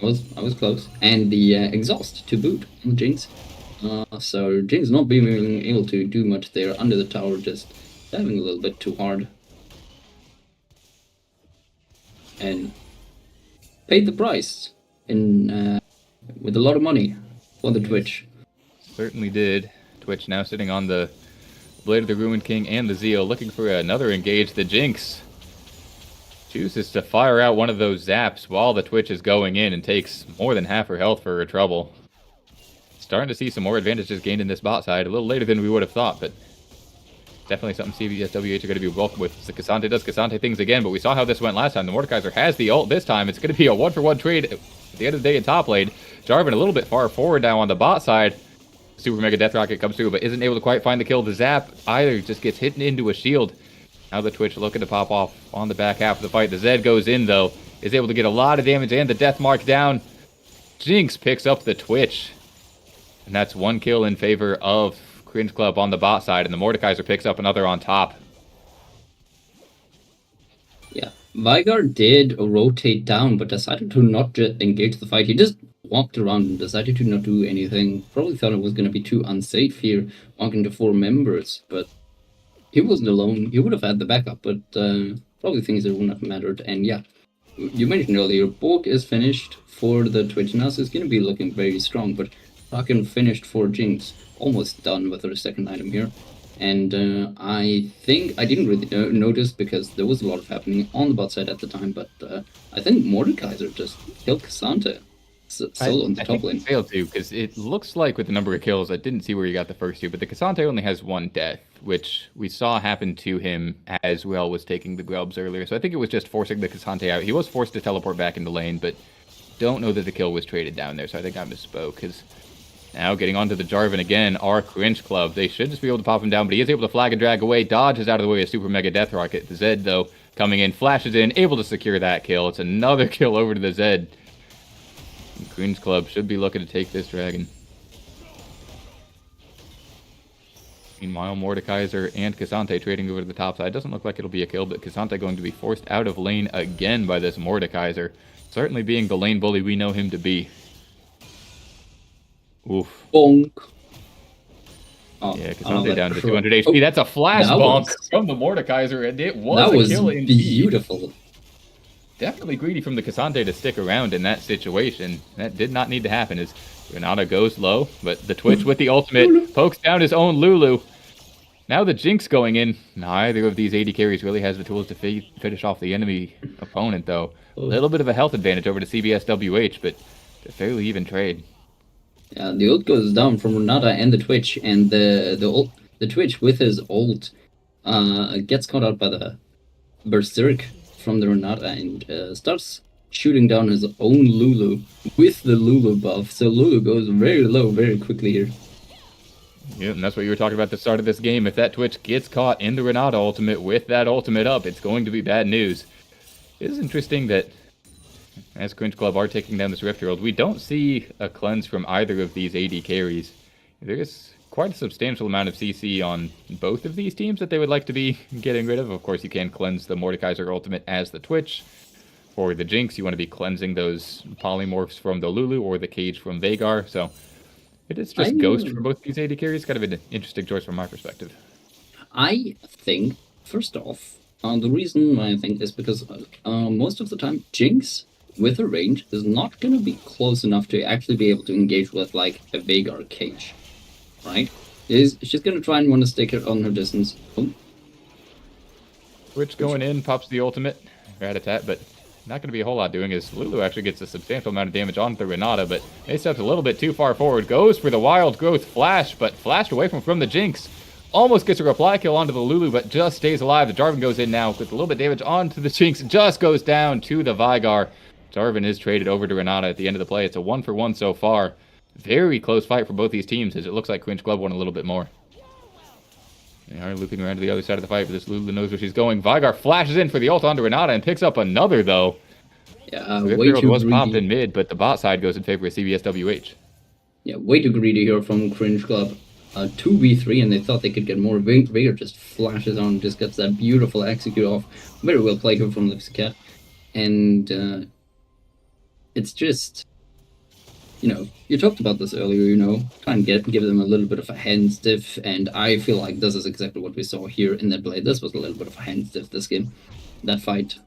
I was close. And the exhaust to boot on Jinx. So Jinx not being able to do much there under the tower, just diving a little bit too hard. And paid the price in with a lot of money for the Twitch. Certainly did. Twitch now sitting on the Blade of the Ruined King and the Zeal, looking for another engage. The Jinx chooses to fire out one of those zaps while the Twitch is going in and takes more than half her health for her trouble. Starting to see some more advantages gained in this bot side, a little later than we would have thought, but definitely something CBS.WH are going to be welcome with. So Cassante does Cassante things again, but we saw how this went last time. The Mordekaiser has the ult this time. It's going to be a 1-for-1 trade at the end of the day in top lane. Jarvan a little bit far forward now on the bot side. Super Mega Death Rocket comes through, but isn't able to quite find the kill. The zap either just gets hit into a shield. Now the Twitch looking to pop off on the back half of the fight. The Zed goes in, though. Is able to get a lot of damage and the death mark down. Jinx picks up the Twitch. And that's one kill in favor of Cringe Club on the bot side. And the Mordekaiser picks up another on top. Yeah, Veigar did rotate down, but decided to not engage the fight. He just walked around and decided to not do anything. Probably thought it was going to be too unsafe here, walking to 4 members, but he wasn't alone. He would have had the backup, but probably things that wouldn't have mattered. And yeah, you mentioned earlier, Borg is finished for the Twitch now, so it's going to be looking very strong, but Kraken finished for Jinx, almost done with her second item here. And I think I didn't really notice because there was a lot of happening on the bot side at the time, but I think Mordekaiser just killed Cassandra solo on the top lane. I failed to, because it looks like with the number of kills, I didn't see where you got the first 2, but the Cassandra only has 1 death, which we saw happen to him as well was taking the grubs earlier. So I think it was just forcing the Cassandra out. He was forced to teleport back into lane, but don't know that the kill was traded down there, so I think I misspoke, because now getting onto the Jarvan again, our Cringe Club. They should just be able to pop him down, but he is able to flag and drag away. Dodges out of the way of Super Mega Death Rocket. The Zed, though, coming in, flashes in, able to secure that kill. It's another kill over to the Zed. And Cringe Club should be looking to take this dragon. Meanwhile, Mordekaiser and Cassandra trading over to the top side. Doesn't look like it'll be a kill, but Cassandra going to be forced out of lane again by this Mordekaiser. Certainly being the lane bully we know him to be. Oof. Bonk. Oh, yeah, Cassandra down to 200 HP. That's a flash bonk from the Mordekaiser, and it was a kill indeed. Beautiful. Definitely greedy from the Cassandra to stick around in that situation. That did not need to happen as Renata goes low, but the Twitch with the ultimate pokes down his own Lulu. Now the Jinx going in. Neither of these AD carries really has the tools to finish off the enemy opponent, though. A little bit of a health advantage over to CBS.WH, but it's a fairly even trade. Yeah, the ult goes down from Renata and the Twitch, and the Twitch with his ult gets caught out by the Berserk from the Renata and starts shooting down his own Lulu with the Lulu buff. So Lulu goes very low very quickly here. Yeah, and that's what you were talking about at the start of this game. If that Twitch gets caught in the Renata ultimate with that ultimate up, it's going to be bad news. It is interesting that as Cringe Club are taking down this Rift Herald, we don't see a cleanse from either of these AD carries. There is quite a substantial amount of CC on both of these teams that they would like to be getting rid of. Of course, you can cleanse the Mordekaiser ultimate as the Twitch. For the Jinx, you want to be cleansing those polymorphs from the Lulu or the Cage from Veigar. So it is just Ghost for both these AD carries. Kind of an interesting choice from my perspective. I think, first off, the reason why I think is because most of the time, Jinx with her range is not going to be close enough to actually be able to engage with like a Veigar Cage, right? She's going to try and want to stick it on her distance. Oh. Twitch going in, pops the ultimate, Rat-a-tat, but not going to be a whole lot doing as Lulu actually gets a substantial amount of damage onto Renata, but they steps a little bit too far forward, goes for the Wild Growth Flash, but flashed away from the Jinx. Almost gets a reply kill onto the Lulu, but just stays alive. The Jarvan goes in now with a little bit of damage onto the Jinx, just goes down to the Veigar. Jarvan is traded over to Renata at the end of the play. It's a 1-for-1 so far. Very close fight for both these teams, as it looks like Cringe Club won a little bit more. They are looping around to the other side of the fight, but this Lulu knows where she's going. Veigar flashes in for the ult onto Renata and picks up another, though. Yeah, way too was greedy. popped in mid, but the bot side goes in favor of CBS.WH. Yeah, way too greedy here from Cringe Club. 2v3, and they thought they could get more. Veigar just flashes on, just gets that beautiful execute off. Very well played here from Lipscat. And it's just, you know, you talked about this earlier, you know, try and give them a little bit of a hand stiff, and I feel like this is exactly what we saw here in that play. This was a little bit of a hand stiff, this game, that fight.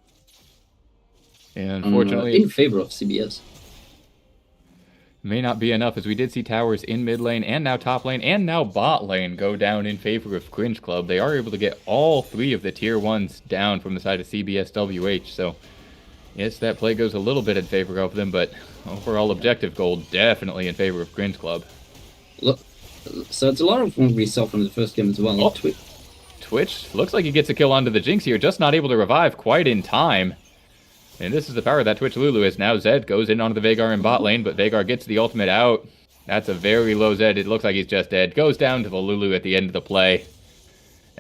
And unfortunately, in favor of CBS. May not be enough, as we did see towers in mid lane and now top lane and now bot lane go down in favor of Cringe Club. They are able to get all 3 of the tier 1s down from the side of CBS.WH, so yes, that play goes a little bit in favor of them, but overall objective goal definitely in favor of Cringe Club. Look, so it's a lot of what we saw from the first game as well. Oh, Twitch looks like he gets a kill onto the Jinx here, just not able to revive quite in time. And this is the power that Twitch Lulu is. Now Zed goes in onto the Veigar in bot lane, but Veigar gets the ultimate out. That's a very low Zed. It looks like he's just dead. Goes down to the Lulu at the end of the play.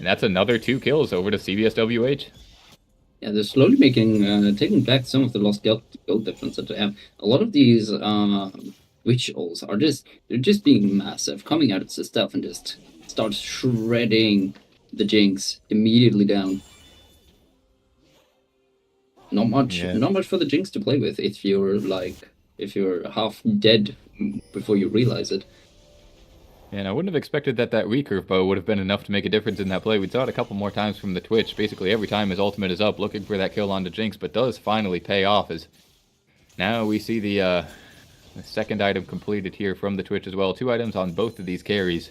And that's another 2 kills over to CBS.WH. Yeah, they're slowly taking back some of the lost gold difference that they have. A lot of these witch alls are they're just being massive, coming out of the stuff and just start shredding the Jinx immediately down. Not much for the Jinx to play with if you're half dead before you realize it. And I wouldn't have expected that recurve bow would have been enough to make a difference in that play. We saw it a couple more times from the Twitch. Basically every time his ultimate is up, looking for that kill onto Jinx, but does finally pay off as now we see the second item completed here from the Twitch as well. 2 items on both of these carries.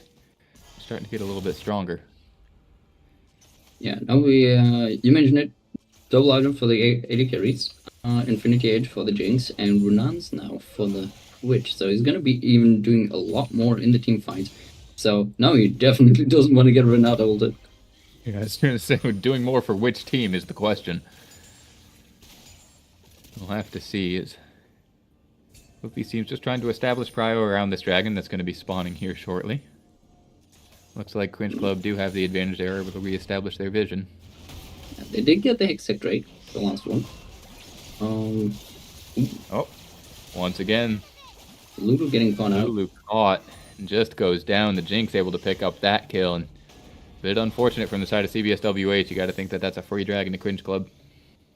Starting to get a little bit stronger. Yeah, now you mentioned it. Double item for the 80 carries. Infinity Edge for the Jinx, and Runan's now for the Twitch. So he's going to be even doing a lot more in the team fights. So now he definitely doesn't want to get Renata ulted. Yeah, I was going to say, doing more for which team is the question. We'll have to see. Luffy seems just trying to establish prio around this dragon that's going to be spawning here shortly. Looks like Cringe Club do have the advantage there, able to reestablish their vision. Yeah, they did get the Hextech Drake, the last one. Oh, once again. Lulu getting caught out. Lulu caught and just goes down. The Jinx able to pick up that kill. And a bit unfortunate from the side of CBS.WH. You got to think that that's a free dragon to Cringe Club.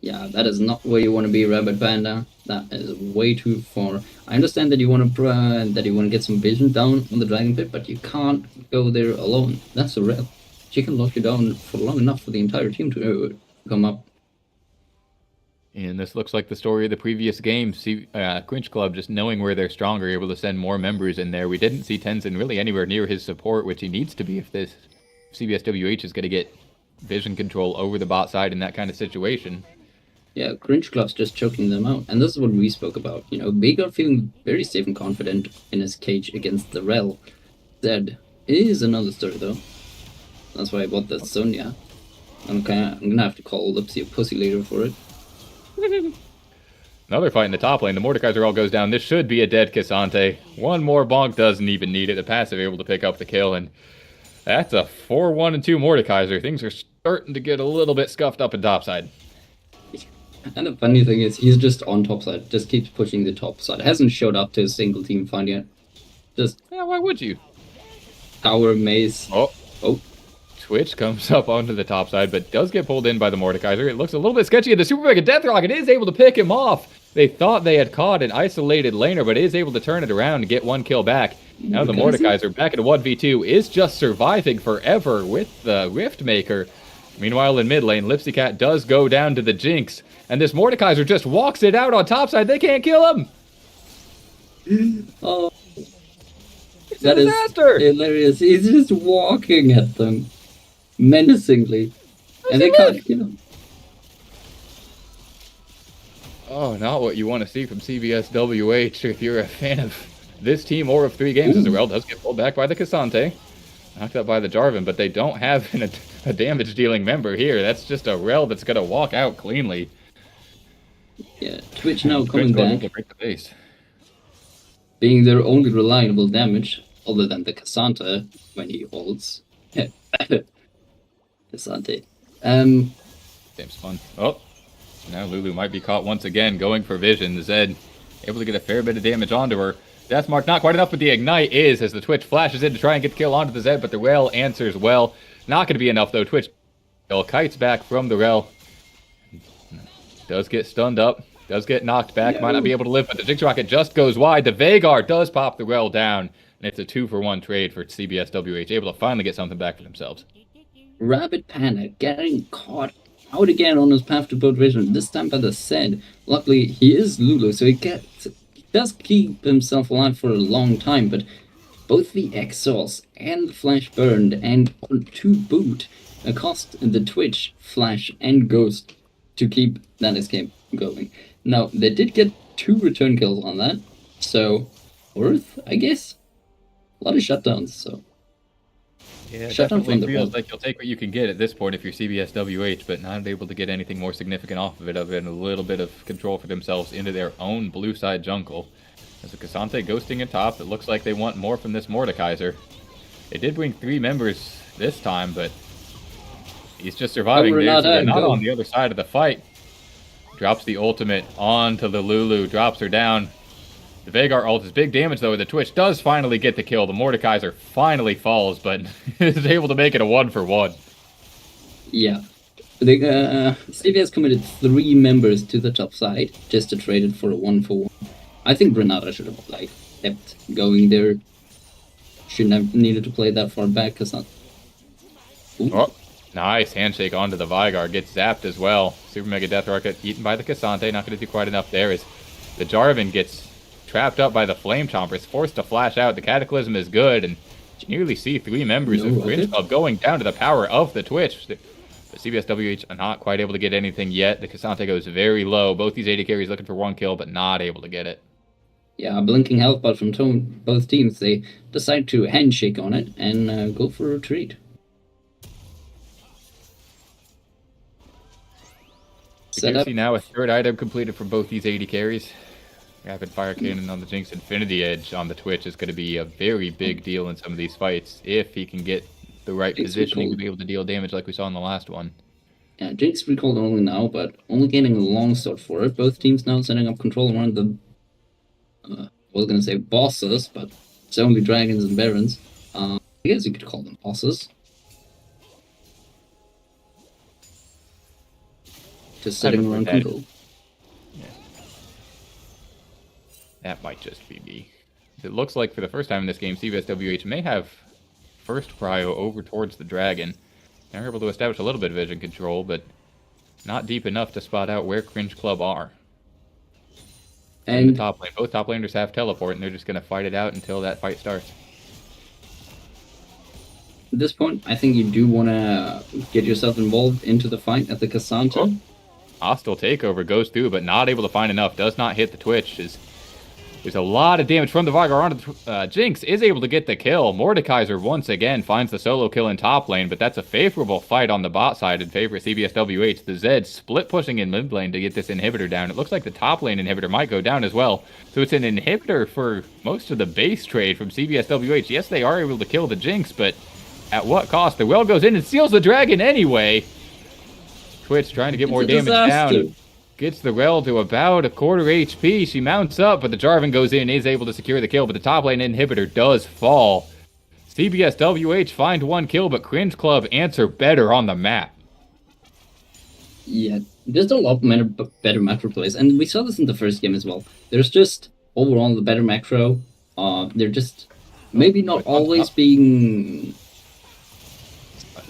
Yeah, that is not where you want to be, Rabbit Panda. That is way too far. I understand that you want to get some vision down on the dragon pit, but you can't go there alone. That's a rel. She can lock you down for long enough for the entire team to come up. And this looks like the story of the previous game. Cringe Club just knowing where they're stronger, able to send more members in there. We didn't see Tenzin really anywhere near his support, which he needs to be if this CBS.WH is going to get vision control over the bot side in that kind of situation. Yeah, Cringe Club's just choking them out. And this is what we spoke about. You know, Veigar feeling very safe and confident in his cage against the Rel. Zed is another story, though. That's why I bought the Sonya. I'm gonna have to call Lipsy a pussy later for it. Another fight in the top lane. The Mordekaiser all goes down. This should be a dead Cassante. One more bonk doesn't even need it. The passive able to pick up the kill, and that's a 4-1-2 Mordekaiser. Things are starting to get a little bit scuffed up in topside. And the funny thing is, he's just on topside. Just keeps pushing the top side. Hasn't showed up to a single team fight yet. Just yeah, why would you? Tower maze. Oh. Twitch comes up onto the top side, but does get pulled in by the Mordekaiser. It looks a little bit sketchy, and the Super Mega Death Rocket is able to pick him off. They thought they had caught an isolated laner, but is able to turn it around and get 1 kill back. Now the Mordekaiser back at a 1v2 is just surviving forever with the Rift Maker. Meanwhile, in mid lane, Lipsycat does go down to the Jinx, and this Mordekaiser just walks it out on topside. They can't kill him. Oh, it's a disaster. Hilarious. He's just walking at them menacingly, and they can't kill him. Oh, not what you want to see from CBS.WH if you're a fan of this team or of 3 games. As the Rel does get pulled back by the Cassante. Knocked up by the Jarvan, but they don't have a damage-dealing member here. That's just a Rel that's going to walk out cleanly. Yeah, Twitch now coming back. To break the base. Being their only reliable damage, other than the Cassante when he holds. Cassante. Game's fun. Oh, now Lulu might be caught once again, going for vision. Zed able to get a fair bit of damage onto her. Death Mark not quite enough, but the Ignite is as the Twitch flashes in to try and get the kill onto the Zed, but the Rel answers well. Not going to be enough, though. Twitch kites back from the Rel. Does get stunned up. Does get knocked back. Might not be able to live, but the Jinx Rocket just goes wide. The Veigar does pop the Rel down, and it's a 2-for-1 trade for CBS.WH. Able to finally get something back for themselves. Rabbit Panda getting caught out again on his path to boat vision, this time by the Zed. Luckily, he is Lulu, so he does keep himself alive for a long time, but both the exhaust and the flash burned, and to boot, cost the Twitch, flash, and ghost to keep that escape going. Now, they did get 2 return kills on that, so worth, I guess. A lot of shutdowns, so. Yeah, it definitely feels like you'll take what you can get at this point if you're CBS.WH, but not able to get anything more significant off of it other than a little bit of control for themselves into their own blue side jungle. As the Cassante ghosting at top, it looks like they want more from this Mordekaiser. They did bring 3 members this time, but He's just surviving there, so Renata, they're not go. on the other side of the fight. Drops the ultimate onto the Lulu, drops her down. The Veigar ult is big damage, though. The Twitch does finally get the kill. The Mordekaiser finally falls, but is able to make it a 1-for-1. Yeah. CBS committed 3 members to the top side just to trade it for a 1-for-1. I think Renata should have kept going there. Shouldn't have needed to play that far back, because not. Oh, nice handshake onto the Veigar. Gets zapped as well. Super Mega Death Rocket eaten by the Cassante. Not going to do quite enough there. As the Jarvan gets trapped up by the Flame Chomper, is forced to flash out. The Cataclysm is good, and you nearly see 3 members of Cringe Club going down to the power of the Twitch. But CBS.WH are not quite able to get anything yet. The Cassante goes very low. Both these AD carries looking for 1 kill, but not able to get it. Yeah, blinking health bar from both teams. They decide to handshake on it and go for a retreat. We do see now a 3rd item completed from both these AD carries. Rapid Fire Cannon on the Jinx. Infinity Edge on the Twitch is going to be a very big deal in some of these fights if he can get the right positioning to be able to deal damage like we saw in the last one. Yeah, Jinx recalled only now, but only gaining a long sword for it. Both teams now setting up control around the I was gonna say bosses, but it's only dragons and barons. I guess you could call them bosses. Just setting around control. Yeah. That might just be me. It looks like for the first time in this game, CBS.WH may have first prio over towards the dragon. They're able to establish a little bit of vision control, but not deep enough to spot out where Cringe Club are. And in the top lane, both top laners have teleport, and they're just going to fight it out until that fight starts. At this point, I think you do want to get yourself involved into the fight at the Cassante. Oh. Hostile takeover goes through, but not able to find enough. Does not hit the Twitch. There's a lot of damage from the Veigar onto the Jinx. Is able to get the kill. Mordekaiser once again finds the solo kill in top lane, but that's a favorable fight on the bot side in favor of CBS.WH. The Zed split pushing in mid lane to get this inhibitor down. It looks like the top lane inhibitor might go down as well. So it's an inhibitor for most of the base trade from CBS.WH. Yes, they are able to kill the Jinx, but at what cost? The well goes in and steals the dragon anyway. Twitch trying to get more damage down. Gets the Rel to about a 1/4 HP. She mounts up, but the Jarvan goes in, is able to secure the kill, but the top lane inhibitor does fall. CBS.WH find 1 kill, but Cringe Club answer better on the map. Yeah, there's a lot better macro plays, and we saw this in the first game as well. There's just, overall, the better macro. They're just maybe not always being...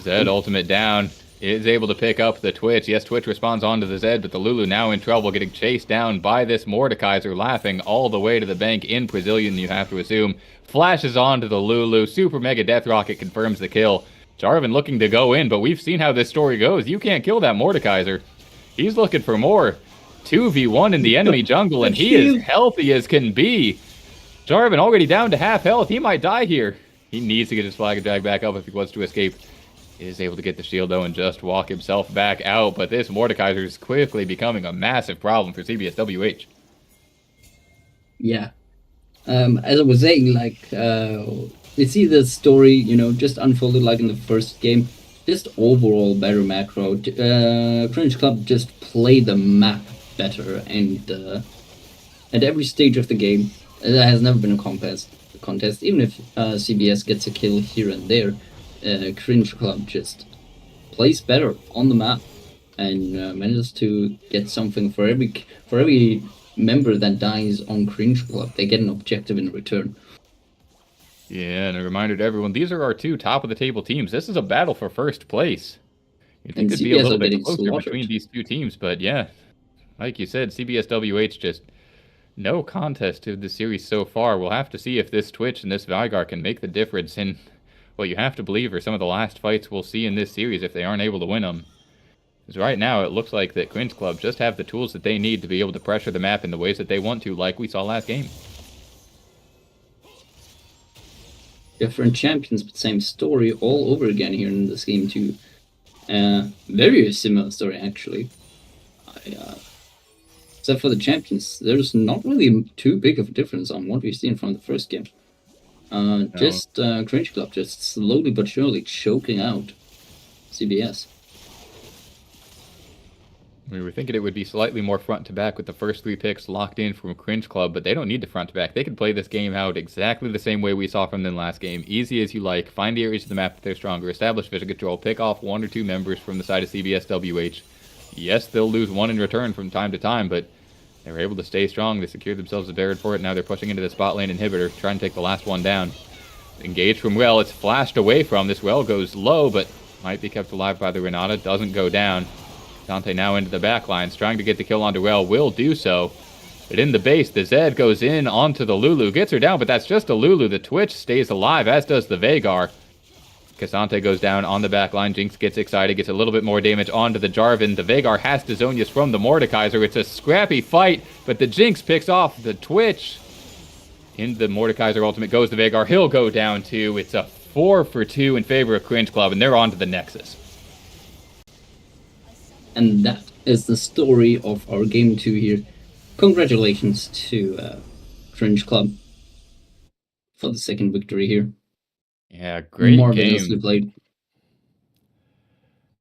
Zed ultimate down. Is able to pick up the Twitch. Yes, Twitch responds onto the Zed, but the Lulu now in trouble, getting chased down by this Mordekaiser, laughing all the way to the bank in Brazilian, you have to assume. Flashes onto the Lulu. Super Mega Death Rocket confirms the kill. Jarvan looking to go in, but we've seen how this story goes. You can't kill that Mordekaiser. He's looking for more. 2v1 in the enemy jungle, and he is healthy as can be. Jarvan already down to half health. He might die here. He needs to get his flag and drag back up if he wants to escape. He is able to get the shield, though, and just walk himself back out. But this Mordekaiser is quickly becoming a massive problem for CBS.WH. Yeah. As I was saying, you see the story, just unfolded like in the first game. Just overall better macro. Cringe Club just played the map better, and at every stage of the game, there has never been a contest. Even if CBS gets a kill here and there, Cringe Club just plays better on the map and manages to get something for every member that dies on Cringe Club. They get an objective in return. Yeah, and a reminder to everyone, these are our 2 top-of-the-table teams. This is a battle for first place. You'd think it'd be a little bit closer between these 2 teams, but yeah, like you said, CBS.WH just no contest to the series so far. We'll have to see if this Twitch and this Veigar can make the difference in what you have to believe are some of the last fights we'll see in this series if they aren't able to win them. Because right now, it looks like that Cringe Club just have the tools that they need to be able to pressure the map in the ways that they want to, like we saw last game. Different champions, but same story all over again here in this game too. Very similar story, actually. Except for the champions, there's not really too big of a difference on what we've seen from the first game. Just Cringe Club just slowly but surely choking out CBS. We were thinking it would be slightly more front to back with the first 3 picks locked in from Cringe Club, but they don't need to front to back. They can play this game out exactly the same way we saw from them last game. Easy as you like. Find the areas of the map that they're stronger. Establish vision control. Pick off 1 or 2 members from the side of CBS.WH. Yes, they'll lose 1 in return from time to time, but they were able to stay strong. They secured themselves a Baron for it. Now they're pushing into the spot lane inhibitor, trying to take the last one down. Engaged from Well. It's flashed away from. This Well goes low, but might be kept alive by the Renata. Doesn't go down. Dante now into the back lines, trying to get the kill onto Well. Will do so. But in the base, the Zed goes in onto the Lulu. Gets her down, but that's just a Lulu. The Twitch stays alive, as does the Veigar. Cassante goes down on the back line. Jinx gets excited, gets a little bit more damage onto the Jarvan. The Veigar has to Zonius from the Mordekaiser. It's a scrappy fight, but the Jinx picks off the Twitch. In the Mordekaiser ultimate goes the Veigar. He'll go down too. It's a 4 for 2 in favor of Cringe Club, and they're on to the Nexus. And that is the story of our game 2 here. Congratulations to Cringe Club for the second victory here. Yeah, great Marvelously game. played.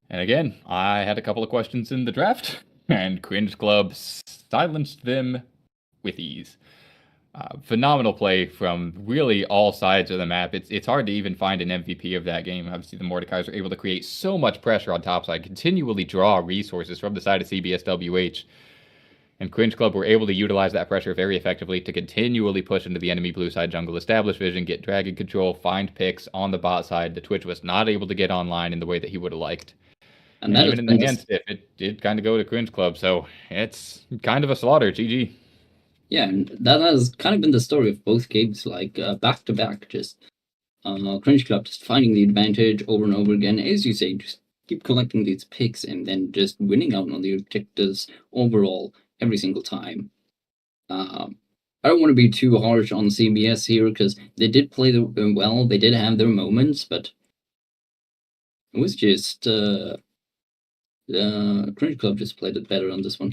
And again, I had a couple of questions in the draft, and Cringe Club silenced them with ease. Phenomenal play from really all sides of the map. It's hard to even find an MVP of that game. Obviously, the Mordekaiser are able to create so much pressure on topside, continually draw resources from the side of CBS.WH. And Cringe Club were able to utilize that pressure very effectively to continually push into the enemy blue side jungle, establish vision, get dragon control, find picks on the bot side. The Twitch was not able to get online in the way that he would have liked. And even in the hand stiff, it did kind of go to Cringe Club, so it's kind of a slaughter. GG. Yeah, and that has kind of been the story of both games, like back to back, just Cringe Club just finding the advantage over and over again. As you say, just keep collecting these picks and then just winning out on the objectives overall every single time. I don't want to be too harsh on CBS here because they did play well, they did have their moments, but it was just Cringe Club just played it better on this one.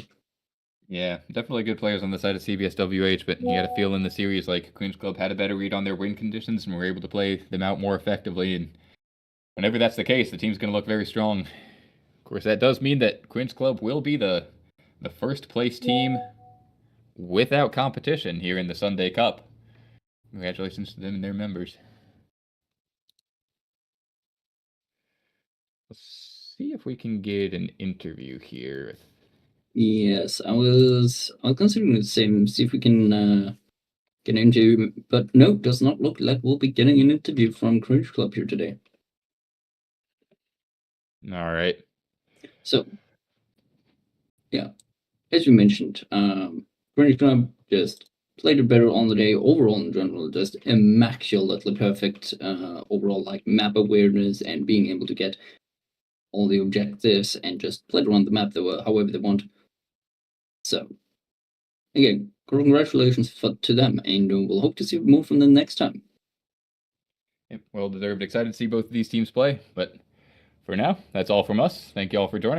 Yeah, definitely good players on the side of CBS.WH, but you got to feel in the series like Cringe Club had a better read on their win conditions and were able to play them out more effectively. And whenever that's the case, the team's going to look very strong. Of course, that does mean that Cringe Club will be the first place team without competition here in the Sunday Cup. Congratulations to them and their members. Let's see if we can get an interview here. Yes, I was considering the same, see if we can get an interview, but no, does not look like we'll be getting an interview from Cringe Club here today. All right. So, yeah, as you mentioned, Cringe Club just played it better on the day overall in general, just immaculately perfect overall like map awareness and being able to get all the objectives and just play around the map however they want. So, again, congratulations to them, and we'll hope to see more from them next time. Well deserved. Excited to see both of these teams play, but for now, that's all from us. Thank you all for joining.